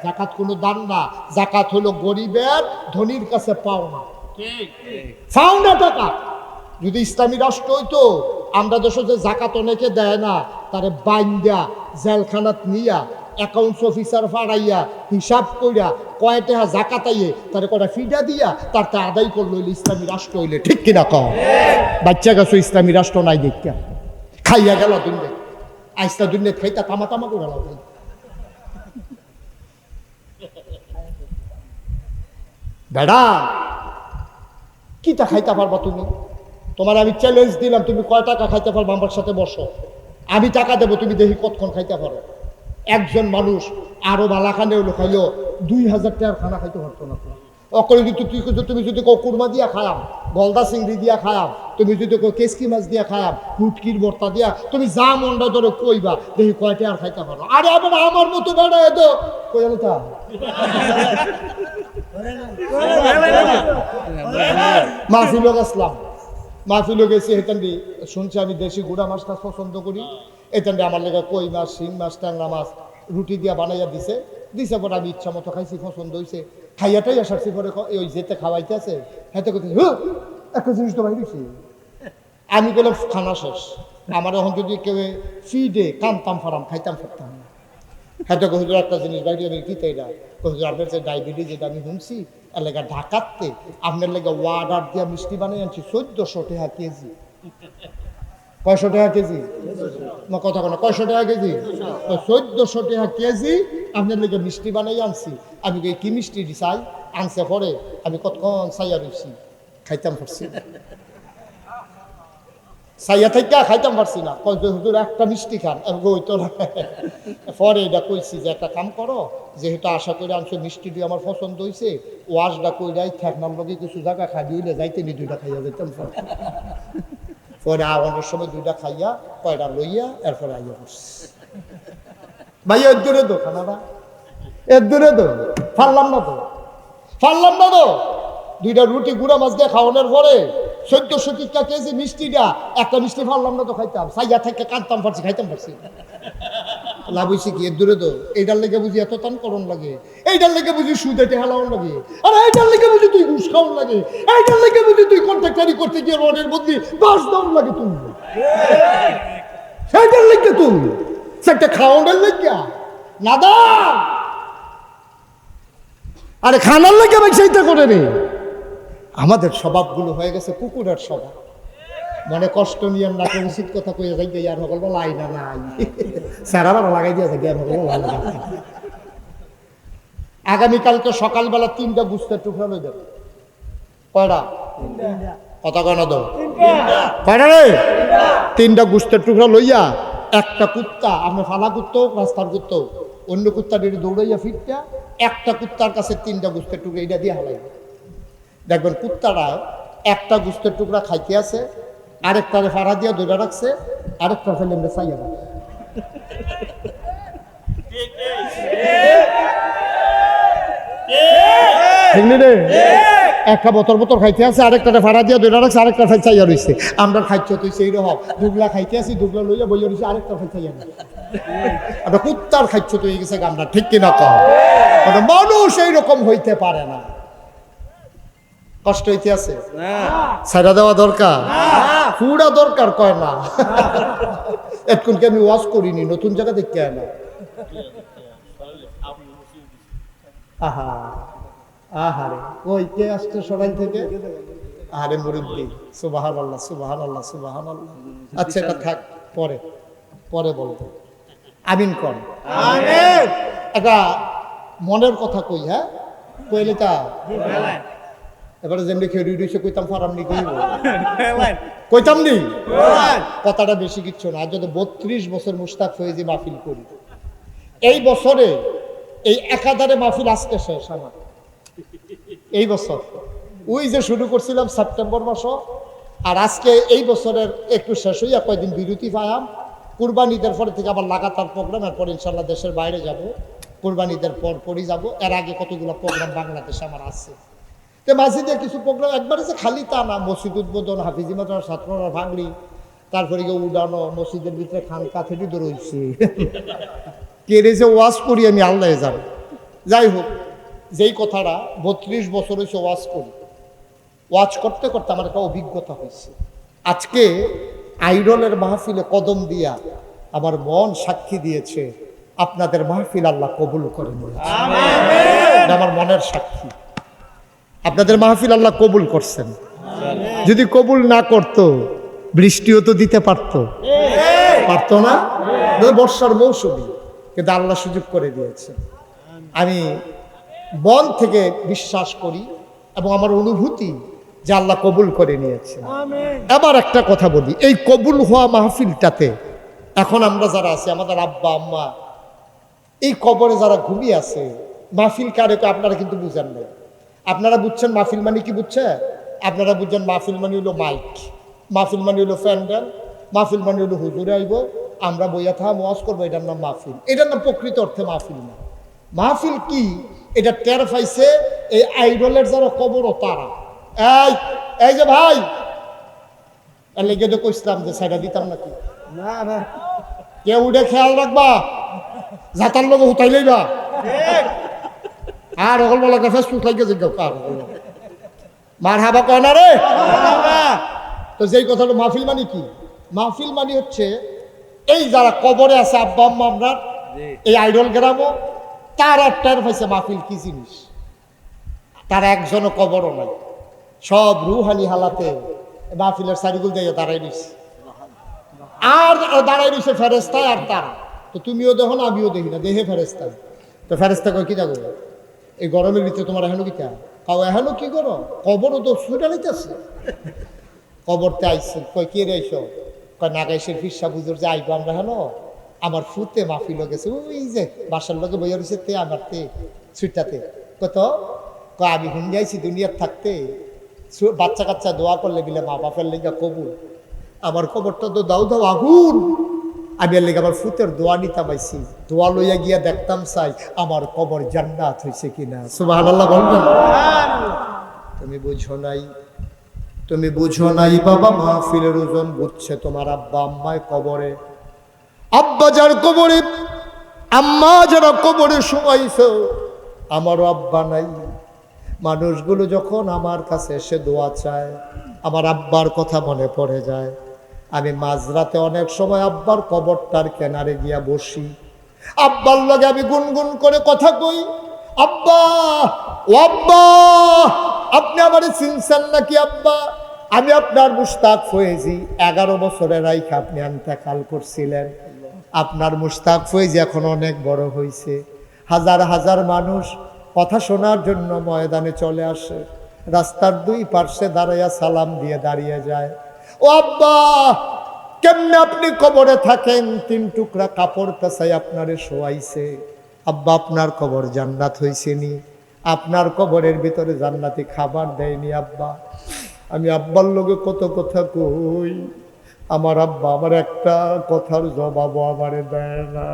জাকাত কোনো দান না, জাকাত হলো গরিবের ধনীর কাছে পাওনা, পাওনা টাকা। যদি ইসলামী রাষ্ট্র হইতো, আমরা দেশে যে জাকাত অনেকে দেয় না, তারে বাইন্দা জেলখানাত নিয়া অ্যাকাউন্টস অফিসার ফাড়াইয়া হিসাব কইরা কয় টাকা জাকাত আইয়ে তারে কটা ফিডা দিয়া তার তা আদায় করলো ইসলামী রাষ্ট্র হইলে। ঠিক কিনা কও? বাচ্চা গেছো ইসলামী রাষ্ট্র নাই দেখা, খাইয়া গেল দুনিয়া, আইসা দুনিয়া খাইতা তামা তামা করে গেল। বেড়া কিটা খাইতে পারবা তুমি? তোমার আমি চ্যালেঞ্জ দিলাম, তুমি কয় টাকা খাইতে পারবো আমার সাথে বসো, আমি টাকা দেবো, তুমি দেখি কতক্ষণ খাইতে পারো। একজন মানুষ আরো বালাখানে খাইলো 2000 টাকার খানা খাইতে পারতো না। অকলে যদি তুমি যদি কুরমা দিয়া খায়াম, গলদা চিংড়ি দিয়া খায়াম, তুমি যদি কেসকি মাছ দিয়া খায়াম, হুটকির ভর্তা দিয়া, তুমি যা মনটা ধরে কইবা দেখি কয়টা আর খাইতে পারো। আরে আমার মতো বেড়া এত কইতা মাহফিলও গেছিলাম, মাহফিলও গেছি। এখান দিয়ে শুনছি আমি দেশি গুড়া মাছটা পছন্দ করি। এখান দিয়ে আমার লেগে কই মাছ, শিং মাছ, ট্যাংরা মাছ রুটি দিয়া বানাইয়া দিছে পরে আমি ইচ্ছা মতো খাইছি, পছন্দ হয়েছে। খাইয়াটাই আসারছি পরে ওই যেতে খাওয়াইতে আছে হাতে করতে একটা জিনিস তো বাইরেছি। আমি বললাম খানা শেষ, আমার এখন যদি কেউ ফিডে কামতাম ফারাম খাইতাম ফারতাম না। হাতে হুজুর একটা জিনিস বাইরে আমি কি তাই না হুজুর, আপনার যে ডায়াবেটিস যেটা আমি শুনছি এলাকা ঢাকাতে আপনার লেগে ওয়ার্ডার দিয়া মিষ্টি বানিয়ে আনছি 1400 টাকা কেজি। 500 টাকা কেজি না কথা কোনো 500 টাকা কেজি, 1400 টাকা কেজি আপনার লেগে মিষ্টি বানাই আনছি। আমি কি মিষ্টি চাই আনছে পরে আমি কতক্ষণ চাইয়া রয়েছি, খাইতাম পারছি না, চাইয়া থেকে খাইতাম পারছি না। হুজুর একটা মিষ্টি খান ওই তো পরে এটা কইছি যে একটা কাম করো, যেহেতু আশা করে আনছো মিষ্টি দিয়ে আমার পছন্দ হয়েছে, ওয়াশটা কইরাই ঠেকনার লগে কিছু জায়গা খাই দিলে যাইতে নি 2টা খাইয়া যেতাম। পরে আওয়ানোর সময় 2টা খাইয়া কয়টা লইয়া এরপরে আইয়া পড়ছি। ভাই এর দূরে দো খানাটা, এর দূরে দো ফারলাম না তো 2টা রুটি গুঁড়া মাছ দিয়ে খাওয়ানোর পরে 1400 টাকা কেজি মিষ্টিটা, একটা মিষ্টি ফারলাম না তো খাইতাম, সাইয়া থেকে কাঁদতাম পারছি, খাইতাম পারছি। লাভ হয়েছে কি? এর দূরে দো। এইটার লেগে বুঝি এত টান করণ লাগে, এইটার লেগে বুঝি সুদেটে হেলাও লাগে, আর এইটার লেগে বুঝি তুই ঘুষ খাওয়ান লাগে, এইটার লেগে বুঝি তুই কন্ট্রাক্টারি করতে গিয়ে রডের মধ্যে বাস দাম লাগে, তুমি সেইটার লেগে তুমি সেটা খাওয়ানোর লেগে না দা। আরে খানার লেগে আমি সেইটা করে রে। আমাদের স্বভাবগুলো হয়ে গেছে কুকুরের স্বভাব, মানে কষ্ট নিয়ে না করে উচিত কথা কইয়া যাই গে আর হল লাই না নাই স্যারাবার লাগাই দিয়ে যাই হল। আগামীকালকে সকালবেলা 3টা গুস্তের টুকরা লই দেব। কয়টা কথা কেন দাও? কয়টা রে? 3টা গুস্তের টুকরা লইয়া একটা কুত্তা, আপনি ফালা কুত্তা হোক রাস্তার কুত্তা হোক, অন্য কুত্তা দৌড়াইয়া ফিরটা একটা কুত্তার কাছে 3টা গুস্তের টুকরা এটা দিয়ে হালাই দেখবেন কুত্তাটা একটা গুস্তের টুকরা খাইতে আছে, আরেকটারে ফাড়া দিয়া ধরে রাখছে, আরেকটা ফেলে আমরা চাইয়া রাখছে। একটা বোতর খাইতে আছে, আরেকটারে ফাড়া দিয়া ধরে রাখছে, আরেকটা ফাই চাইয়া রয়েছে। আমরা খাইতে তুই সেই রকম দুগলা খাইতে আছি, দুগলা লইয়া বইয়া রয়েছে, আরেকটা ফাই চাইয়া আমরা কুত্তার খাইছ তো হয়ে গেছে গামরা, ঠিক কিনা কম? মানুষ এইরকম হইতে পারে না। কষ্ট হইতে আছে, ছাড়া দেওয়া দরকার, পুরা দরকার কয় না। এতক্ষণকে আমি ওয়াজ করিনি, নতুন জায়গা দেখতে হয় না। আহা আহারে ওই কে আসছে সবাই থেকে? আরে মুরব্বী, সুবহানাল্লাহ সুবহানাল্লাহ সুবহানাল্লাহ। আচ্ছা এটা থাক, পরে পরে বলবো। আমিন কর। আমিন। একটা মনের কথা কই, হ্যাঁ কইলে তা এবারে যেমনি খেয়ে রয়েছে কইতাম ফারাম নি কইতাম নি, কথাটা বেশি কিচ্ছু না। আর যদি 32 বছর মুশতাক ফয়েজি মাহফিল করি, এই বছরে এই একাধারে মাহফিল আজকে শেষ আমার এই বছর। ওই যে শুরু করছিলাম সেপ্টেম্বর মাস, আর আজকে এই বছরের একটু শেষ হইয়া কয়েকদিন বিরতি পাইলাম। কুরবান ঈদের পরে থেকে আবার লাগাতার প্রোগ্রাম, এরপর ইনশাল্লাহ দেশের বাইরে যাব, কুরবান ঈদের পরই যাব। এর আগে কতগুলো প্রোগ্রাম বাংলাদেশে আমার আছে। তো মসজিদে কিছু প্রোগ্রাম একবারে যে খালি তা না, মসজিদ উদ্বোধন, হাফিজি মাদ্রাসার ছাত্ররা ভাঙলি, তারপরে গিয়ে উড়ানো, মসজিদের ভিতরে খানকা থেকে তো রয়েছে, কেড়ে যে ওয়াজ করি আমি আল্লাহ যাবে। যাই হোক, যেই কথাটা 32 বছর হয়েছে ওয়াজ করি, ওয়াজ করতে করতে আমার একটা অভিজ্ঞতা হয়েছে। আজকে আইডলের মাহফিলে কদম দিয়া আমার মন সাক্ষী দিয়েছে আপনাদের মাহফিল আল্লাহ কবুল করে নিয়েছে। আমার মনের সাক্ষী, আপনাদের মাহফিল আল্লাহ কবুল করছেন। যদি কবুল না করতো বৃষ্টিও তো দিতে পারতো না, বর্ষার মৌসুমী, কিন্তু আল্লাহ সুযোগ করে দিয়েছে। আমি মন থেকে বিশ্বাস করি এবং আমার অনুভূতি যে আল্লাহ কবুল করে নিয়েছে। এবার একটা কথা বলি, এই কবুল হওয়া মাহফিলটাতে এখন আমরা যারা আছি, আমাদের আব্বা আম্মা এই কবরে যারা ঘুমিয়ে আছে, মাহফিল কারে আপনারা কিন্তু বুঝেন না। আপনারা বুঝছেন মাহফিল মানে কি বুঝছে? আপনারা বুঝছেন মাহফিল মানে হলো মাইক, মাহফিল মানে হলো প্যান্ডেল, মাহফিল মানে হলো হুজুরে আইব, আমরা বইয়া থাকা ওয়াজ করবো, এটার নাম মাহফিল। এটার নাম প্রকৃত অর্থে মাহফিল না। মাহফিল কি এটা টের পাইছে এই আইডলের যারা কবরও তারা। এই এই যে ভাই লেগে তো কইছিলাম যে সাইডা দিতাম নাকি, না না কেউ উঠে খেয়াল রাখবা, যাতার লোক উঠাই লইবা। আর অকল বলা ফেসবুক লাগে জিজ্ঞাসা কার মার হাবা কয় না রে। তো যেই কথাটা মাহফিল মানে কি, মাহফিল মানে হচ্ছে এই যারা কবরে আছে আব্বা আম্মা আমরা এই আইডল গ্রামও, তার টের পাইছে মাহফিল কি জিনিস। তার একজনও কবরও নাই, সব রুহানি হালাতে মাহফিলের সারিগুল দিয়ে দাঁড়াই দিচ্ছে, আর দাঁড়াই দিচ্ছে ফেরেস্তায় আর তারা। তো তুমিও দেখো না, আমিও দেখি না, দেহে ফেরেস্তা। তো ফেরেস্তা কয় কি যাবো এই গরমের ভিতরে তোমার এখনো কি কাও এখনো কি করো, কবরও তো ছুটা নিতেছে। কবরতে আইসে, কয় কে রে আইস, কয় নাগাইশের ফিরসা বুঝুর যে আইবো আমরা হেন, আমার ফুতে মাহফিল গেছে ওই যে বাসার লোকে বইয়া রয়েছে তে আমার তে ছুটাতে। কত কয় আমি হুন যাইছি দুনিয়ার থাকতে, বাচ্চা কাচ্চা দোয়া করলে বিলে মা বাপের লেগা কবুল, আমার কবরটা তো দাও দাও আগুন। আমি এর লেগে আমার ফুতের দোয়া নিতাম আইছি, দোয়া লইয়া গিয়া দেখতাম চাই আমার কবর জান্নাত হয়েছে কিনা। সুবহানাল্লাহ বলবেন। তুমি বুঝো নাই, তুমি বুঝো নাই বাবা, মাহফিলের ওজন বুঝছে তোমার আব্বা আম্মায় কবরে। আব্বা যার কবরে, আম্মা যারা কবরে শোয়াইছ, আমারও আব্বা নাই। মানুষগুলো যখন আমার কাছে এসে দোয়া চায়, আমার আব্বার কথা মনে পড়ে যায়। আমি মাঝরাতে অনেক সময় আব্বার কবরটার কেনারে গিয়া বসি, আব্বার লগে আমি গুনগুন করে কথা কই, আব্বা ও আব্বা আপনি আমারে চিনছেন নাকি আব্বা, আমি আপনার মুশতাক ফয়েজি, 11 বছরের রাইখা আপনি ইন্তেকাল করছিলেন। আপনার মুশতাক ফয়েজি এখন অনেক বড় হয়েছে, হাজার হাজার মানুষ কথা শোনার জন্য ময়দানে চলে আসে, রাস্তার দুই পার্শ্বে দাঁড়াইয়া সালাম দিয়ে দাঁড়িয়ে যায়। ও আব্বা কেমনে আপনি কবরে থাকেন, 3 টুকরা কাপড় পেছাই আপনারে শোয়াইছে। আব্বা আপনার কবর জান্নাত হয়েছে নি, আপনার কবরের ভিতরে জান্নাতি খাবার দেয়নি আব্বা। আমি আব্বার লোকে কত কথা কই, আমার আব্বা আমার একটা কথার জবাবও আমারে দেয় না।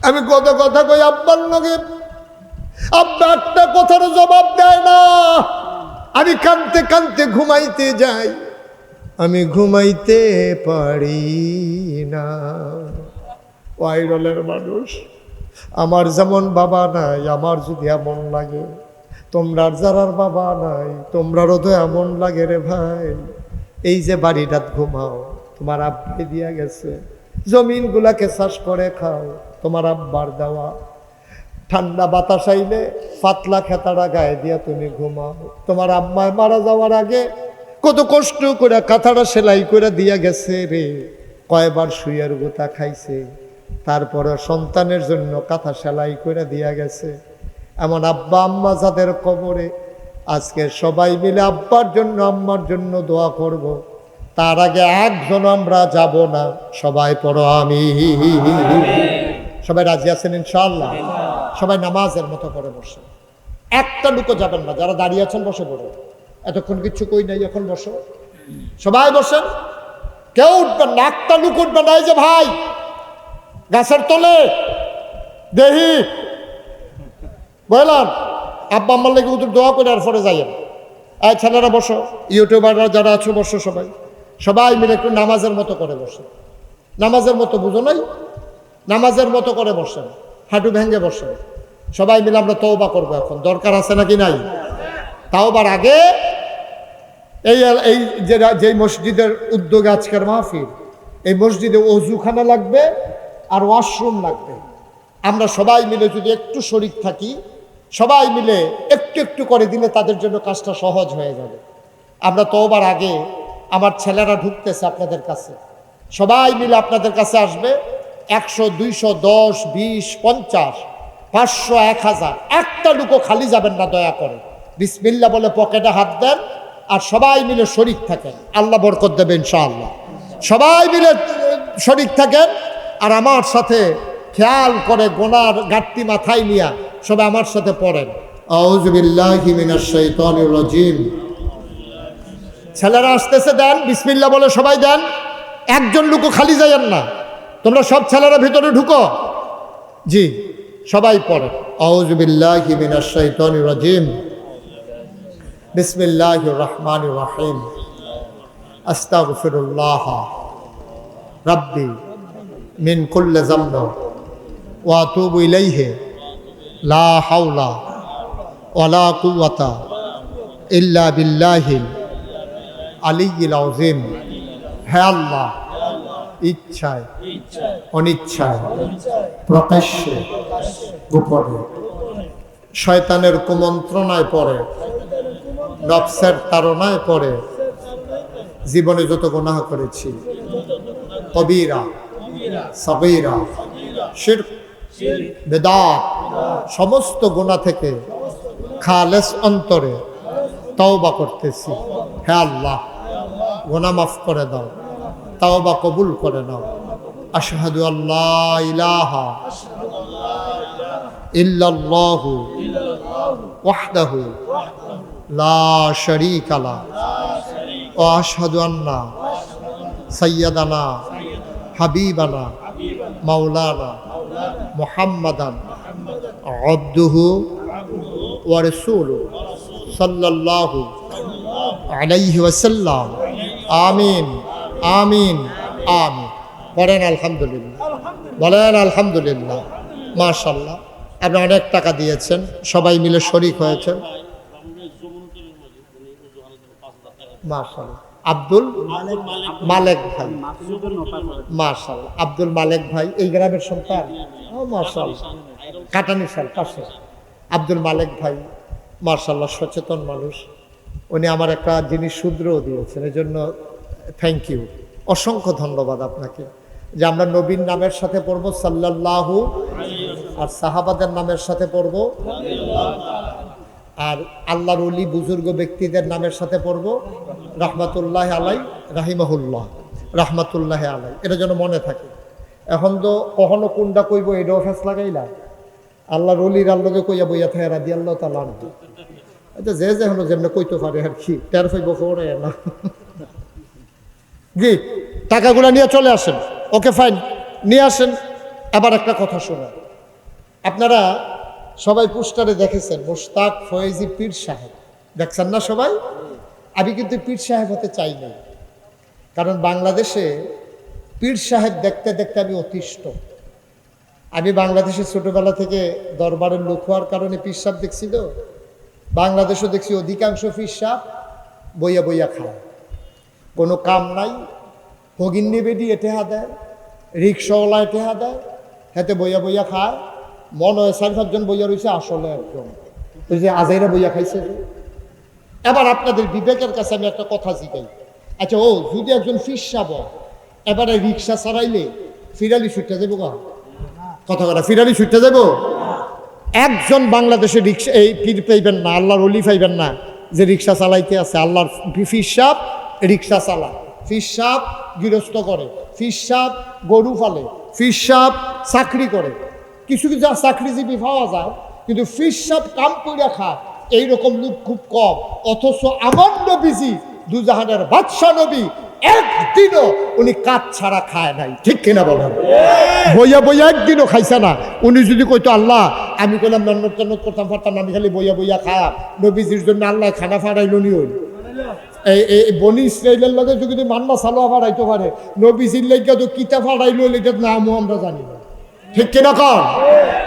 আমি কত কথা কই আব্বার লোকে, আব্বা একটা কথার জবাব দেয় না। আমি কাঁদতে কাঁদতে ঘুমাইতে যাই, আমি ঘুমাইতে পারি না। ওয়াইরলের মানুষ, আমার যেমন বাবা নাই, আমার যদি এমন লাগে, তোমরার যারার বাবা নাই তোমরারও তো এমন লাগে রে ভাই। এই যে বাড়িটাত ঘুমাও, তোমার আব্বাই দিয়া গেছে, জমিনগুলাকে চাষ করে খাও, তোমার আব্বার দেওয়া। ঠান্ডা বাতাস আইলে পাতলা খেতাটা গায়ে দিয়া তুমি ঘুমাও, তোমার আম্মায় মারা যাওয়ার আগে কত কষ্ট করে কাঁথাটা সেলাই করে দিয়া গেছে রে, কয়বার শুয়ের গোতা খাইছে, তারপরে সন্তানের জন্য কাঁথা সেলাই করে দিয়া গেছে। এমন আব্বা আম্মা যাদের কবরে, আজকে সবাই মিলে আব্বার জন্য আম্মার জন্য দোয়া করব। তার আগে একজন আমরা যাব না, সবাই পড়ো আমি। সবাই রাজি আছেন ইনশাআল্লাহ? সবাই নামাজের মতো করে বসে, একটা লুকো যাবেন না, যারা দাঁড়িয়ে আছেন বসে পড়ো, এতক্ষণ কিচ্ছু কই নাই, এখন বসো, সবাই বসেন, কেউ উঠবেন না, একটা লুক উঠবেন না। এই যে ভাই গাছের তলে দেহি বললাম, আব্বা আম্মার লেগে উঠে দোয়া করে আর পরে যাইয়েন। এই ছেলেরা বসো, ইউটিউবাররা যারা আছো বসো, সবাই সবাই মিলে একটু নামাজের মতো করে বসে, নামাজের মতো বুঝো নাই, নামাজের মতো করে বসেন, হাঁটু ভেঙে বসেন, সবাই মিলে আমরা তওবা করবো। এখন দরকার আছে নাকি নাই? তাওবার আগে এই যে মসজিদের উদ্যোগে আজকের মাহফিল, এই মসজিদে ওযুখানা লাগবে আর ওয়াশরুম লাগবে। আমরা সবাই মিলে যদি একটু শরীক থাকি, সবাই মিলে একটু একটু করে দিলে তাদের জন্য কাজটা সহজ হয়ে যাবে। আমরা তওবার আগে, আমার ছেলেরা ঢুকতেছে আপনাদের কাছে, সবাই মিলে আপনাদের কাছে আসবে। 100, 200, 10, 20, 50, 500, 1000, একটা লুকো খালি যাবেন না দয়া করে। বিসমিল্লাহ বলে পকেটে হাত দেন, আর সবাই মিলে শরিক থাকেন, আল্লাহ বরকত দেবে ইনশাআল্লাহ। সবাই মিলে শরিক থাকেন আর আমার সাথে খেয়াল করে গোনার ঘাটতি মাথায় নিয়ে সবাই আমার সাথে পড়েন, আউযু বিল্লাহি মিনাশ শাইতানির রাজিম। ছেলেরা আসতেছে, দেন বিসমিল্লাহ বলে সবাই দেন, একজন লোকও খালি যাইয়েন না, তোমরা সব ছেলেরা ভিতরে ঢুকো। জি, সবাই পড়েন, আউযু বিল্লাহি মিনাশ শাইতানির রাজিম, বিসমিল্লাহির রহমানির রহিম, আস্তাগফিরুল্লাহ রাব্বি মিন কুল্লি যামব ওয়া আতুবু ইলাইহি লা হাওলা ওয়ালা কুওয়াতা ইল্লা বিল্লাহিল আলিয়্যিল আযীম। হে আল্লাহ, ইচ্ছায় অনিচ্ছায় প্রকাশ্যে গোপনে শয়তানের কুমন্ত্রণায় পড়ে, নফসের তাড়নায় পড়ে জীবনে যত গুনাহ করেছি, কবিরা সগীরা শিরক বিদআত সমস্ত গুনাহ থেকে খালেস অন্তরে তওবা করতেছি। হে আল্লাহ, গুনাহ মাফ করে দাও, তওবা কবুল করে নাও। আশহাদু আল্লা ইলাহা ইল্লাল্লাহু ওয়াহদাহু লা শারীকা লাহু ওয়া আশহাদু আন্না সাইয়্যিদানা হাবিবানা মাওলানা মুহাম্মাদান আবদুহু ওয়া রাসূলুহু সাল্লাল্লাহু আলাইহি ওয়াসাল্লাম। আমিন আমিন আমিন। বলেন আলহামদুলিল্লাহ, বলেন আলহামদুলিল্লাহ। মাশাআল্লাহ, আপনি অনেক টাকা দিয়েছেন, সবাই মিলে শরীক হয়েছেন। মাশাআল্লাহ। আব্দুল মালেক ভাই, মাশাআল্লাহ, আব্দুল মালেক ভাই এই গ্রামের সন্তান। মাশাআল্লাহ, কাটানিশাল পাশে আব্দুল মালেক ভাই, মাশাআল্লাহ, সচেতন মানুষ। উনি আমার একটা জিনিস শুদ্রও দিয়েছেন, এই জন্য থ্যাংক ইউ, অসংখ্য ধন্যবাদ আপনাকে। যে আমরা নবীর নামের সাথে পড়ব সাল্লাল্লাহু, আর সাহাবাদের নামের সাথে পড়ব, আর আল্লাহর ওলি বুজুর্গ ব্যক্তিদের নামের সাথে পড়ব রাহমাতুল্লাহ আলাই, রাহিমাহুল্লাহ, রাহমাতুল্লাহ আলাই। এটা যেন মনে থাকে। এখন তো কখনো কোনটা কইব এটাও ফেস লাগাইলা, আল্লাহর ওলির আল্লাহকে কইয়া বইয়া থাকে রাদিয়াল্লাহু তাআলা আনহু। এটা যে যে হলো যেমন কইতে পারে আর কি, টের পাইব পড়ে না। জি, টাকাগুলো নিয়ে চলে আসেন। ওকে ফাইন, নিয়ে আসেন। আবার একটা কথা শোনেন, আপনারা সবাই পোস্টারে দেখেছেন মোশতাক ফয়েজি পীর সাহেব, দেখছেন না সবাই? আমি কিন্তু পীর সাহেব হতে চাই না, কারণ বাংলাদেশে পীর সাহেব দেখতে দেখতে আমি অতিষ্ঠ। আমি বাংলাদেশে ছোটবেলা থেকে দরবারের লোক হওয়ার কারণে পীর সাহেব দেখছি, তো বাংলাদেশও দেখছি অধিকাংশ পীর সাহেব বইয়া বইয়া খায়, কোনো কাম নাই। হগিন্নি বেডি এটেহা দেয়, রিক্সাওয়ালা এটেহা দেয়, হাতে বইয়া বইয়া খায়। মনে হয় 4-5 জন বইয়া রয়েছে, আসলে একজন ওই যে আজাইরা বইয়া খাইছে। এবার আপনাদের বিবেকের কাছে আমি একটা কথা জিগাই, আচ্ছা ও যদি একজন পীর সাহেব এবারে রিক্সা চালাইলে ফিরালি ছুটতে যাবো, কথা কথা ফিরালি ছুটতে যাবো? একজন বাংলাদেশে রিক্সা এই পীর পাইবেন না, আল্লাহর ওলি পাইবেন না যে রিক্সা চালাইতে আছে। আল্লাহর পীর সাহেব রিক্সা চালায়, পীর সাহেব গৃহস্থ করে, পীর সাহেব গরু ফালে, পীর সাহেব চাকরি করে। কিছু কিছু চাকরিজীবী পাওয়া যায়, কিন্তু পীর সাহেব কাম করে খায় এইরকম লোক খুব কম। অথচ আমার নবীজি দুজাহানের বাদশা নবী একদিনও উনি কাজ ছাড়া খায় নাই, ঠিক কিনা বলেন? বইয়া বইয়া একদিনও খাইছে না। উনি যদি কইতো আল্লাহ আমি কইলাম নন্নত টন্নত করতাম পারতাম না, আমি খালি বইয়া বইয়া খায়া, নবীজির জন্য আল্লাহ খানা ফাড়াইল নি। ওই এই বনি ইসরাইলের লগে যদি মান্না সালোয়া ফাড়াইতে পারে, নবীজির লেগে তো কিতা ফাড়াইল এটার নামও আমরা জানি না, ঠিক কিনা কর?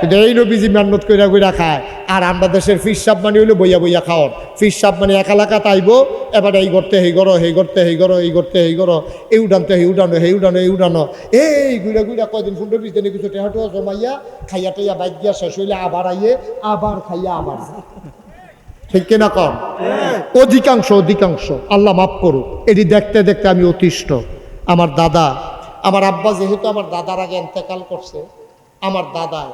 কিন্তু এই নবীজি মেহনত কইরা কইরা খায়। আর আমরা দেশের পীর সাহেব মানে হইলো বইয়া বইয়া খাওয়ার। পীর সাহেব মানে এক এলাকাতে আইব, এবার এই করতে হেই করো, হেই করতে হেই করো, এই করতে হেই করো, এই উঠানতে হেই উঠানো, হেই উঠানো, এই উঠানো, এই ঘুরা ঘুরা কয়দিন 15-20 দিনে কিছু টেহাটুয়া জমাইয়া খাইয়া টাইয়া বাইক দিয়া শেষ হইলে আবার আইয়ে, আবার খাইয়া আবার, ঠিক কিনা কর? অধিকাংশ আল্লাহ মাফ করুক, এটি দেখতে দেখতে আমি অতিষ্ঠ। আমার দাদা, আমার আব্বা যেহেতু আমার দাদার আগে ইন্তেকাল করছে, আমার দাদায়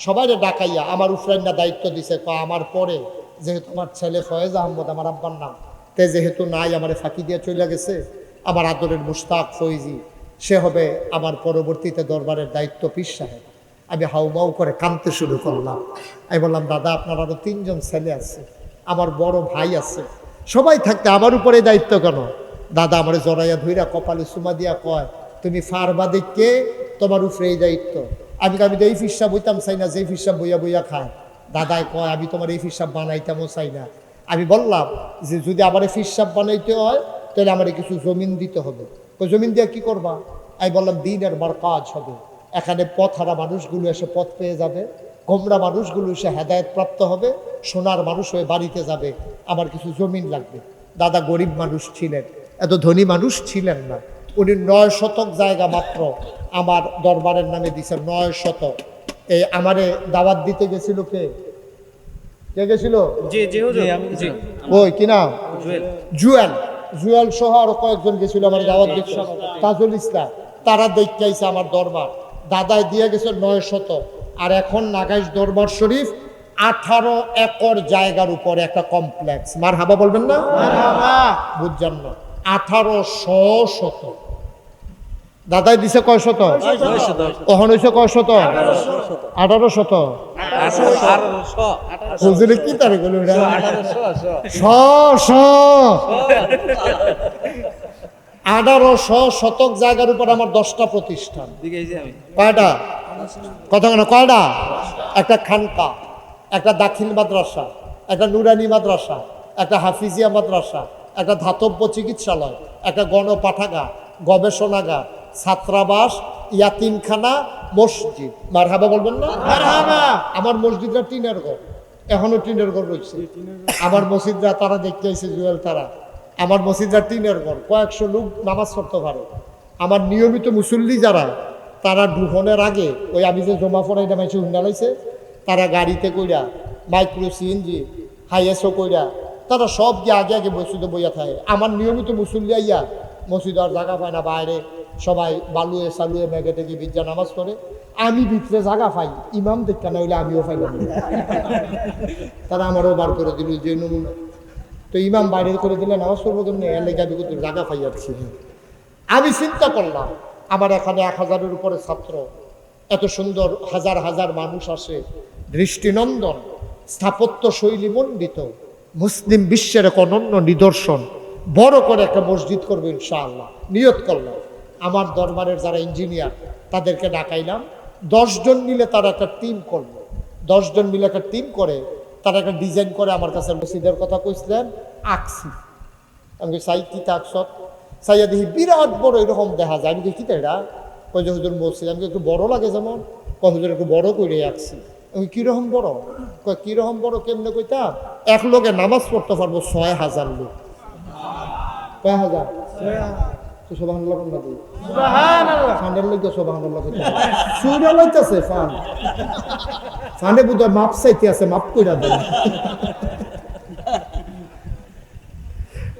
সবাই ডাকাইয়া আমার উফরাইনা দায়িত্ব দিছে, আমার পরে যেহেতু আমার ছেলে ফয়েজ আহমদ, আমার আব্বার নাম, তে যেহেতু নাই, আমারে ফাঁকি দিয়ে চলে গেছে, আমার আদরের মুশতাক ফৈজি সে হবে আমার পরবর্তীতে দরবারের দায়িত্ব পীর সাহেব। আমি হাউমাউ করে কাঁদতে শুরু করলাম। আমি বললাম, দাদা আপনার আরো 3 জন ছেলে আছে, আমার বড় ভাই আছে, সবাই থাকতে আমার উপরে দায়িত্ব কেন? দাদা আমার জড়াইয়া ধইরা কপালে চুমা দিয়া কয়, তুমি ফারবা দেখে তোমার উপরে এই দায়িত্ব। আমি তো এই ফিরসাব বইতাম চাই না, যে ফিরসাব বইয়া বইয়া খায়। দাদায় কয়, আমি তোমার এই ফিরসাব বানাইতামও চাই না। আমি বললাম যে যদি আমার ফিরসাব বানাইতে হয় তাহলে আমার কিছু জমিন দিতে হবে। তো জমিন দিয়ে কি করবা? আমি বললাম, দিনের বার কাজ হবে, এখানে পথহারা মানুষগুলো এসে পথ পেয়ে যাবে, গোমরা মানুষগুলো এসে হেদায়েত প্রাপ্ত হবে, সোনার মানুষ হয়ে বাড়িতে যাবে, আমার কিছু জমিন লাগবে। দাদা গরিব মানুষ ছিলেন, এত ধনী মানুষ ছিলেন না। উনি 9 শতক জায়গা মাত্র আমার দরবারের নামে দিয়েছেন, 9 শতক। এই আমারে দাওয়াত দিতে গেছিল কে গেছিল? ওই কি নাম? জুয়েল সহ আরো কয়েকজন গেছিল আমার দাওয়াত দিতে, তাজুল ইসলাম। তারা দেখতে আইছে আমার দরবার, দাদায় দিয়ে গেছে 9 শতক। আর এখন নাগাইশ দরবার শরীফ 18 একর জায়গার উপরে একটা কমপ্লেক্স। মার হাবা বলবেন না? বুঝছেন না? 1800 শতক দাদাই দিছে। কয় শত? ওহন হয়েছে কয় শত? 18 শত। হুজুরে কি তারে গেল? 1800 শতক জায়গার উপর আমার 10টা প্রতিষ্ঠান। কয়টা? কথা কেন? কয়টা? একটা খানকা, একটা দাখিল মাদ্রাসা, একটা নুরানি মাদ্রাসা, একটা হাফিজিয়া মাদ্রাসা, একটা ধাতব্য চিকিৎসালয়, একটা গণপাঠাগার, গবেষণাগার, ছাত্রাবাস, ইয়াতিমখানা, মসজিদ। মারহাবা বলবেন না? আমার মসজিদটা টিনের ঘর, এখনো টিনের ঘর রয়েছে। আমার মসজিদরা তারা দেখতে আইছে, জুয়েল তারা আমার মসজিদরা টিনের ঘর, কয়েকশো লোক নামাজ পড়তে পারে। আমার নিয়মিত মুসল্লি যারা, তারা ঢুকনের আগে ওই আমি যে জমা পড়াইটা মাইছে হুন্ডালাইছে, তারা গাড়িতে কইরা, মাইক্রো সিএনজি, হাইএসও কইরা, তারা সব গিয়ে আগে আগে মসজিদে বইয়া থাকে। আমার নিয়মিত মুসল্লি আইয়া মসজিদ আর জায়গা পায় না, বাইরে সবাই বালুয়ে সালুয়ে মেঘে টেগে বিদ্যা নামাজ পড়ে। আমি ভিতরে জায়গা পাই, ইমাম দেখা না হইলে আমিও পাইলাম। তারা আমারও বার করে দিল যে নমুনা। তো ইমাম বাইরে করে দিলে নামাজ পড়বো কেমনি? এলাকা আমি কিন্তু জায়গা পাই যাচ্ছি। আমি চিন্তা করলাম, আমার এখানে 1000-এর উপরে ছাত্র, এত সুন্দর হাজার হাজার মানুষ আসে, দৃষ্টিনন্দন, স্থাপত্য শৈলী মণ্ডিত, মুসলিম বিশ্বের এক অনন্য নিদর্শন, বড় করে একটা মসজিদ করবো ইনশাআল্লাহ নিয়ত করলাম। আমার দরবারের যারা ইঞ্জিনিয়ার তাদেরকে ডাকাইলাম, 10 জন মিলে তারা একটা টিম করলো। 10 জন মিলে একটা টিম করে তারা একটা ডিজাইন করে আমার কাছে মসজিদের কথা কইছিলেন, আঁকছি। আমি চাই কি আঁকছ? চাইয়া দেখি বিরাট বড় এরকম দেখা যায়। আমি দেখি তো এটা কই যে হুজুর মসজিদ, আমি একটু বড় লাগে যেমন, কয় হুজুর একটু বড় করে আঁকছি। আমি কিরকম বড়? কয় কিরকম বড় কেমনে কইতাম? এক লোকে নামাজ পড়তে পারবো 6000 লোক। কয় হাজার? সুবহানাল্লাহ বলনা দি। সুবহানাল্লাহ। ফান্ডের লোক সুবহানাল্লাহ কইতে। সুরা লইতাছে ফান। ফান্ডে বুঝা মাপ চাইতে আছে, মাপ কইরা দেন।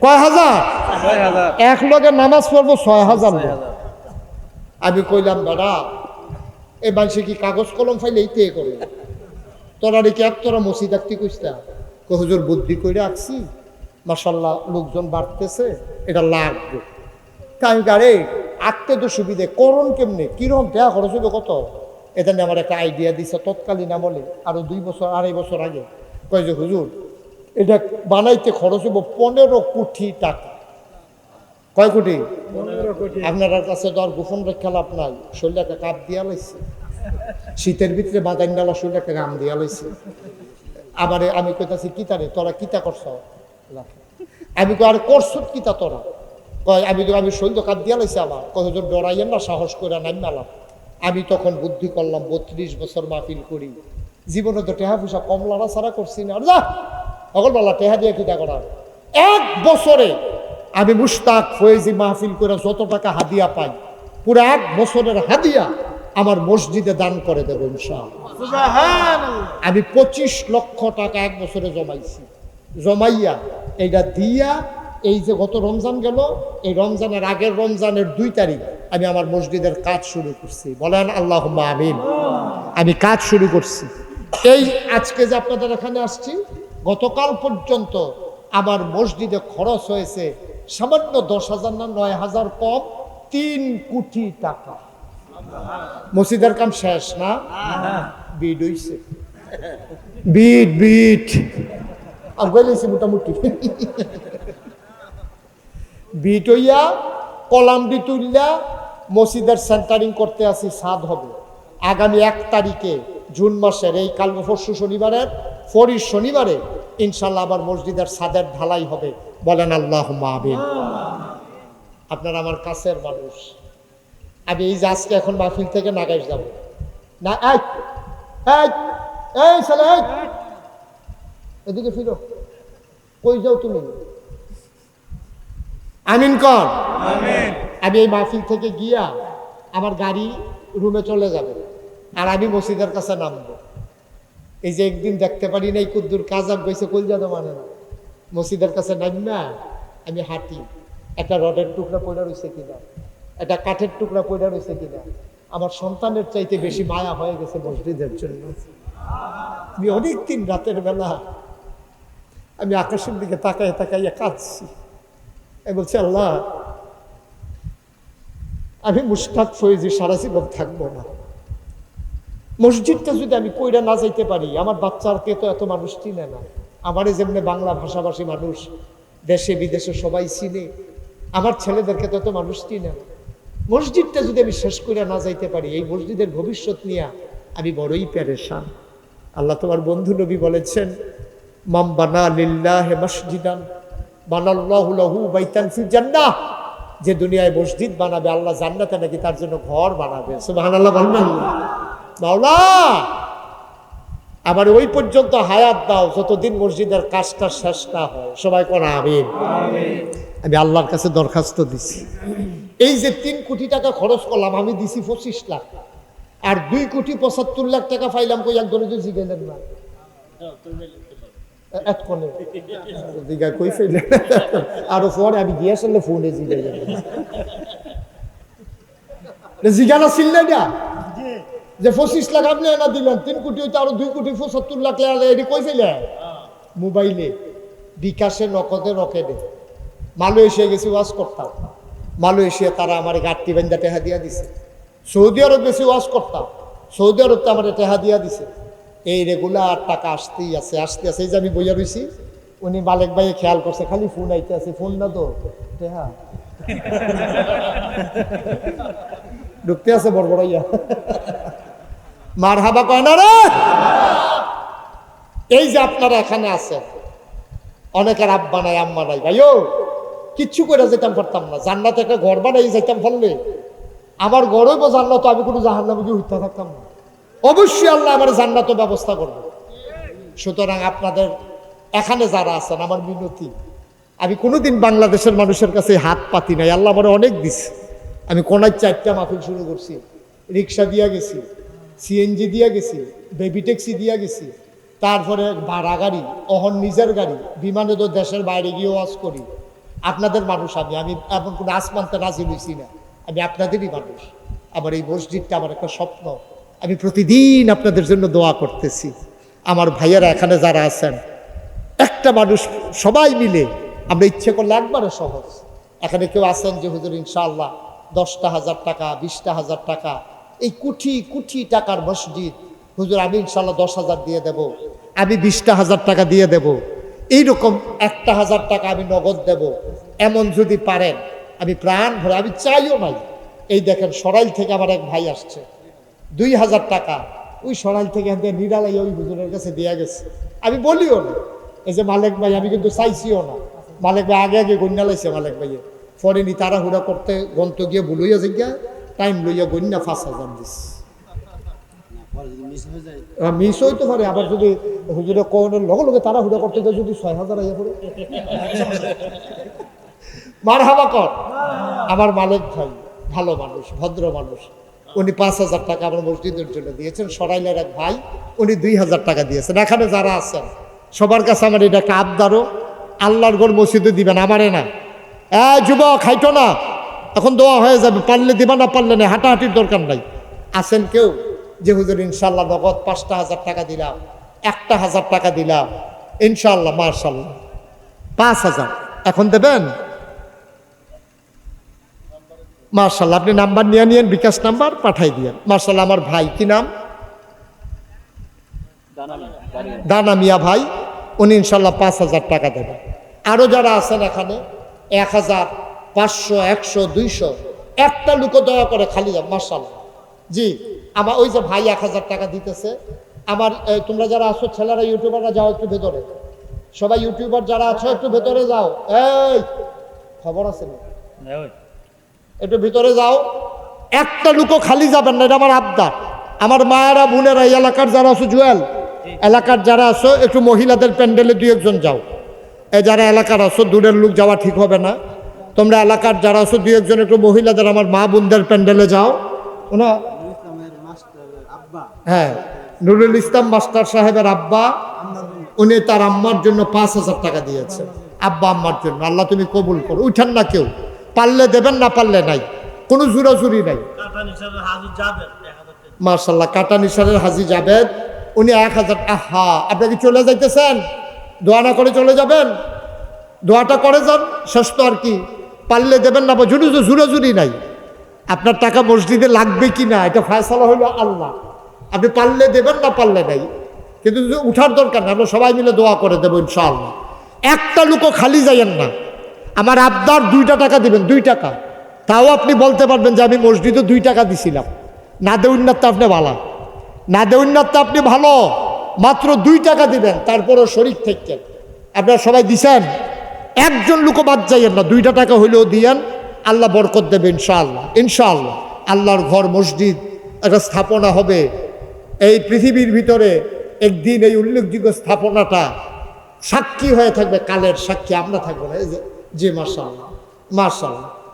কয় হাজার? 6000। এক লোকে নামাজ পড়বো 6000 লোক। আমি কইলাম, দাদা এই মানুষে কি কাগজ কলম ফাইলে এইতে করে? তোরা রেখে এক তোরা মসজিদ আঁকতে কইস্তা? হুজুর বুদ্ধি করে আঁকছি, মাশাল্লাহ লোকজন বাড়তেছে, এটা লাগবে। তাই গাড়ে আঁকতে তো সুবিধে, করণ কেমনে, কিরকম দেয়া খরচ হবে কত? এটা নিয়ে আমার একটা আইডিয়া দিছে তৎকালীন আমলে, আরো 2 বছর 2.5 বছর আগে। কয় যে হুজুর এটা বানাইতে খরচ হবো 15 কোটি টাকা। কয় কোটি? 15 কোটি। আপনার কাছে তো আর গোপন রেখা লাভ নাই, শরীরে একটা কাপ দিয়া লাইছে, শীতের ভিতরে বাদাম ডালা শরীরে একটা গাম দিয়া লাইছে। আবারে আমি কইতাছি, কিতারে তোরা কিতা করছ? আমি কই আর করছত কিতা তোরা? কয় আমি শরীর কাপ দিয়া লাইছে আমার। কয় হুজুর ডরাইয়েন না, সাহস করে নাম নালাম। আমি তখন বুদ্ধি করলাম, 32 বছর মাহফিল করি, জীবনে তো টেহা পয়সা কম লড়া ছাড়া করছি না। যা সকলবেলা টেহা দিয়ে কিতা করার? 1 বছরে আমি মুশতাক ফয়েজি মাহফিল করে যত টাকা হাদিয়া পাই, পুরো 1 বছরের হাদিয়া আমার মসজিদে দান করে দেবো ইনশাআল্লাহ। সুবহানাল্লাহ। আমি 25 লক্ষ টাকা 1 বছরে জমাইছি। জমাইয়া এইটা দিয়া এই যে গত রমজান গেল, এই রমজানের আগের রমজানের 2 তারিখ আমি আমার মসজিদের কাজ শুরু করছি। বলেন আল্লাহুম্মা আমিন। আমি কাজ শুরু করছি। এই আজকে যে আপনাদের এখানে আসছি, গতকাল পর্যন্ত আমার মসজিদে খরচ হয়েছে সামান্য 10,000 না 9,000 কম 3 কোটি টাকা। মসজিদের কাম শেষ না, বিট হইছে, বিট আগাইলেছি মোটামুটি বিট হইয়া কলামটি তুললা মসজিদের সেন্টারিং করতে আসি, সাদ হবে আগামী 1 তারিখে জুন মাসের, এই কাল পরশু শনিবারের পরের শনিবারে ইনশাল্লাহ আবার মসজিদের ছাদের ঢালাই হবে। বলেন আল্লাহুম্মা আমিন। আপনারা আমার কাছের মানুষ, আমি এই যে আজকে এখন মাহফিল থেকে নাগাইশ যাব না, এই ছেলে এদিকে ফিরো, কই যাও তুমি? আমিন কর। আমি এই মাহফিল থেকে গিয়া আমার গাড়ি রুমে চলে যাবে, আর আমি মসজিদের কাছে নামবো। এই যে একদিন দেখতে পারি না, এই কুদ্দুর কাজাব গেছে কলজাদা মানে না, মসজিদের কাছে নামা আমি হাঁটি, একটা রডের টুকরা পড়ে রয়েছে কিনা, একটা কাঠের টুকরা পড়ে রয়েছে কিনা। আমার সন্তানের চাইতে বেশি মায়া হয়ে গেছে মসজিদের জন্য। আমি অনেকদিন রাতের বেলা আমি আকাশের দিকে তাকাইয়া তাকাইয়া কাঁদছি। আমি বলছি, আল্লাহ, আমি মুশতাক ফয়েজি সারা জীবন থাকবো না। মসজিদটা যদি আমি কইরা না যাইতে পারি, আমার বাচ্চাকে তো এত মানুষ চিনে না, আমারে যেমনি বাংলা ভাষাভাষী মানুষ দেশে বিদেশে সবাই চিনে, আমার ছেলেদেরকে তো এত মানুষ চিনে না। মসজিদটা যদি আমি শেষ করে না যাইতে পারি, এই মসজিদের ভবিষ্যৎ নিয়ে আমি বড়ই পেরেশান। আল্লাহ তোমার বন্ধু নবী বলেছেন, মাম বানা লিল্লাহি মসজিদান বানাল্লাহু লাহু বাইতান ফিল জান্নাহ, যে দুনিয়ায় মসজিদ বানাবে আল্লাহ জান্নাতে নাকি তার জন্য ঘর বানাবে। সুবহানাল্লাহ বলবেন মাওলা, আবার ওই পর্যন্ত হায়াত দাও যতদিন মসজিদের কাজটা শেষ না হয়। সবাই কোন আমিন। আমি আল্লাহর কাছে দরখাস্ত দিছি, এই যে 3 কোটি টাকা খরচ করলাম, আমি দিছি 25 লাখ, আর 2,75,00,000 টাকা পাইলাম কই একজনে তো জিগাইলেন না এতক্ষণে দিঘা কই ফেললেন, আরো পরে আমি গিয়েছিল ফোনে জিগাইলেন জিগানা ছিল না যে 25 লাখ আপনি না দিলেন, 3 কোটি হইতে আরো 2,75,00,000 টাকা এটি কই ফেলে মোবাইলে, বিকাশে, নগদে, রকেটে। মালয়েশিয়া গেছি ওয়াজ করতাম, মালয়েশিয়া তারা আমার গাঁটটি বেঁধা টেহা দিয়া দিছে। সৌদি আরব গেছি ওয়াজ করতাম, সৌদি আরব তো আমার টেহা দিয়া দিছে। এই রেগুলার টাকা আসতেই আছে, আসতে আছে। এই যে আমি বইয়া রয়েছি, উনি মালিক ভাই খেয়াল করছে, খালি ফোন আইতে আছে, ফোন না তো টেহা ঢুকতে আছে বড় বড় ইয়া, মার হাবা কয় না রে। এই যে আপনারা এখানে আছেন, অনেকের আব্বা নাই আম্মা নাই, ভাইও কিচ্ছু করে যেতাম পারতাম না, জান্নাতে একটা ঘর বানাই যাইতাম পারলে আমার ঘরই বো জান্নাত, আমি কোনো জাহান্নামে গিয়ে উঠতে থাকতাম না। অবশ্যই আল্লাহ আমার জান্নাত ব্যবস্থা করবে। সুতরাং আপনাদের এখানে যারা আছেন, আমার মিনতি, আমি কোনোদিন বাংলাদেশের মানুষের কাছে হাত পাতি নাই, আল্লাহ আমার অনেক দিছে। আমি কোনায় 4টা মাহফিল শুরু করছি, রিক্সা দিয়া গেছি, সিএনজি দিয়া গেছি, বেবি ট্যাক্সি দিয়া গেছি, তারপরে ভাড়া গাড়ি, অহন নিজের গাড়ি, বিমানে তো দেশের বাইরে গিয়ে ওয়াজ করি। আপনাদের মানুষ আমি এমন কোনো আসমানতে রাজি লইছি না, আমি আপনাদেরই মানুষ। আমার এই মসজিদটা আমার একটা স্বপ্ন, আমি প্রতিদিন আপনাদের জন্য দোয়া করতেছি। আমার ভাইয়েরা এখানে যারা আছেন, একটা মানুষ সবাই মিলে আমরা ইচ্ছে করলে একবারে সহজ, এখানে কেউ আছেন যে হুজুর ইনশাআল্লাহ 10,000 টাকা, 20,000 টাকা, এই কোটি কোটি টাকার মসজিদ হুজুর আমি ইনশাআল্লাহ 10,000 দিয়ে দেব, আমি 20,000 টাকা দিয়ে দেব, এইরকম 1,000 টাকা আমি নগদ দেব, এমন যদি পারেন আমি প্রাণ ভরে, আমি চাইও নাই। এই দেখেন সরাইল থেকে আমার এক ভাই আসছে, 2,000 টাকা ওই সরাইল থেকে নিরালাই ওই হুজুরের কাছে দেওয়া গেছে। আমি বলিও না, এই যে মালিক ভাই, আমি কিন্তু চাইছিও না। মালিক ভাই আগে আগে গন্যা লাইছে, মালিক ভাইয়ে পরে নি তাড়াহুড়া করতে গন্ত গিয়ে বলইয়া জিজ্ঞা টাইম লইয়া গন্যা 5,000 দিস। মিস হইতে পারে, আবার যদি হুজুরে কোনের লগে লগে তাড়াহুড়া করতে যায়, যদি 6,000 আইয়া পড়ে মারহাবা কর। আমার মালিক ভাই ভালো মানুষ, ভদ্র মানুষ, উনি 5,000 টাকা আমার মসজিদের জন্য দিয়েছেন। সরাইলের এক ভাই, উনি 2,000 টাকা দিয়েছেন। এখানে যারা আছেন সবার কাছে আমার এটা একটা আবদারও, আল্লাহর ঘর মসজিদে দিবেন, আমারে না। যুবক খাইতো না, এখন দোয়া হয়ে যাবে, পারলে দিবা, না পারলে না, হাঁটাহাঁটির দরকার নাই। আছেন কেউ যে হুজুর ইনশাল্লাহ নগদ 5,000 টাকা দিলাম, 1,000 টাকা দিলাম, ইনশাল্লাহ মাশাল্লাহ 5,000 এখন দেবেন? মার্শাল্লাহ, আপনি নাম্বার নিয়ে নিয়েন, বিকাশ নাম্বার পাঠাই দিয়েন। মার্শাল্লাহ, আমার ভাই কি নাম? দানা মিয়া ভাই, উনি ইনশাল্লাহ 5,000 টাকা দেবেন। আরও যারা আছেন এখানে 1,000, 500, 100, 200, একটা লোকও দয়া করে খালি যান। মার্শাল্লাহ, জি আমার ওই যে ভাই 1,000 টাকা দিতেছে। আমার তোমরা যারা আছো ছেলেরা ইউটিউবাররা যাও একটু ভেতরে, সবাই ইউটিউবার যারা আছো একটু ভেতরে যাও। এই খবর আছে না, একটু ভিতরে যাও। একটা লোকও খালি যাবেন না, এটা আমার আবদার। আমার মায়েরা বোনেরা এই এলাকার যারা আছো, জুয়েল এলাকার যারা আছো একটু মহিলাদের প্যান্ডেলে 2-1 যাও। এই যারা এলাকার আছো, দূরের লোক যাওয়া ঠিক হবে না। তোমরা এলাকার যারা আছো 2-1 একটু মহিলাদের আমার মা বোনদের প্যান্ডেলে যাও। ওনা হ্যাঁ, নুরুল ইসলাম মাস্টার সাহেবের আব্বা, উনি তার আম্মার জন্য 5,000 টাকা দিয়েছেন। আব্বা আম্মার জন্য, আল্লাহ তুমি কবুল করো। উঠেন না কেউ, পারলে দেবেন, না পারলে নাই, কোনো জোরাজুরি নাই। মার্শাল্লাহ, কাটা নিশানের হাজি জাবেদ, উনি 1,000। আহা, আপনি কি চলে যাইতেছেন? দোয়া না করে চলে যাবেন? দোয়াটা করে যান, শেষ তো আর কি। পারলে দেবেন, না জোরাজুরি নাই। আপনার টাকা মসজিদে লাগবে কি না এটা ফয়সালা হইল আল্লাহ। আপনি পারলে দেবেন, না পারলে নাই, কিন্তু উঠার দরকার না, আমরা সবাই মিলে দোয়া করে দেবো ইনশাআল্লাহ। একটা লোকও খালি যাইয়েন না। আমার আবদার 2 টাকা দিবেন, 2 টাকা। তাও আপনি বলতে পারবেন যে আমি মসজিদে 2 টাকা দিছিলাম। না দেউন্নার তো আপনি ভালো, না দেউন্নার তো আপনি ভালো, মাত্র 2 টাকা দিবেন, তারপরও শরীর থেকে আপনারা সবাই দিছেন। একজন লোকও বাদ যাইয়েন না, 2 টাকা হইলেও দিয়েন, আল্লাহ বরকত দেবে ইনশাআল্লাহ। ইনশাআল্লাহ আল্লাহর ঘর মসজিদ একটা স্থাপনা হবে এই পৃথিবীর ভিতরে। একদিন এই উল্লেখযোগ্য স্থাপনাটা সাক্ষী হয়ে থাকবে, কালের সাক্ষী আমরা থাকবো না। এই যে, জি মাশাআল্লাহ, মাশাআল্লাহ।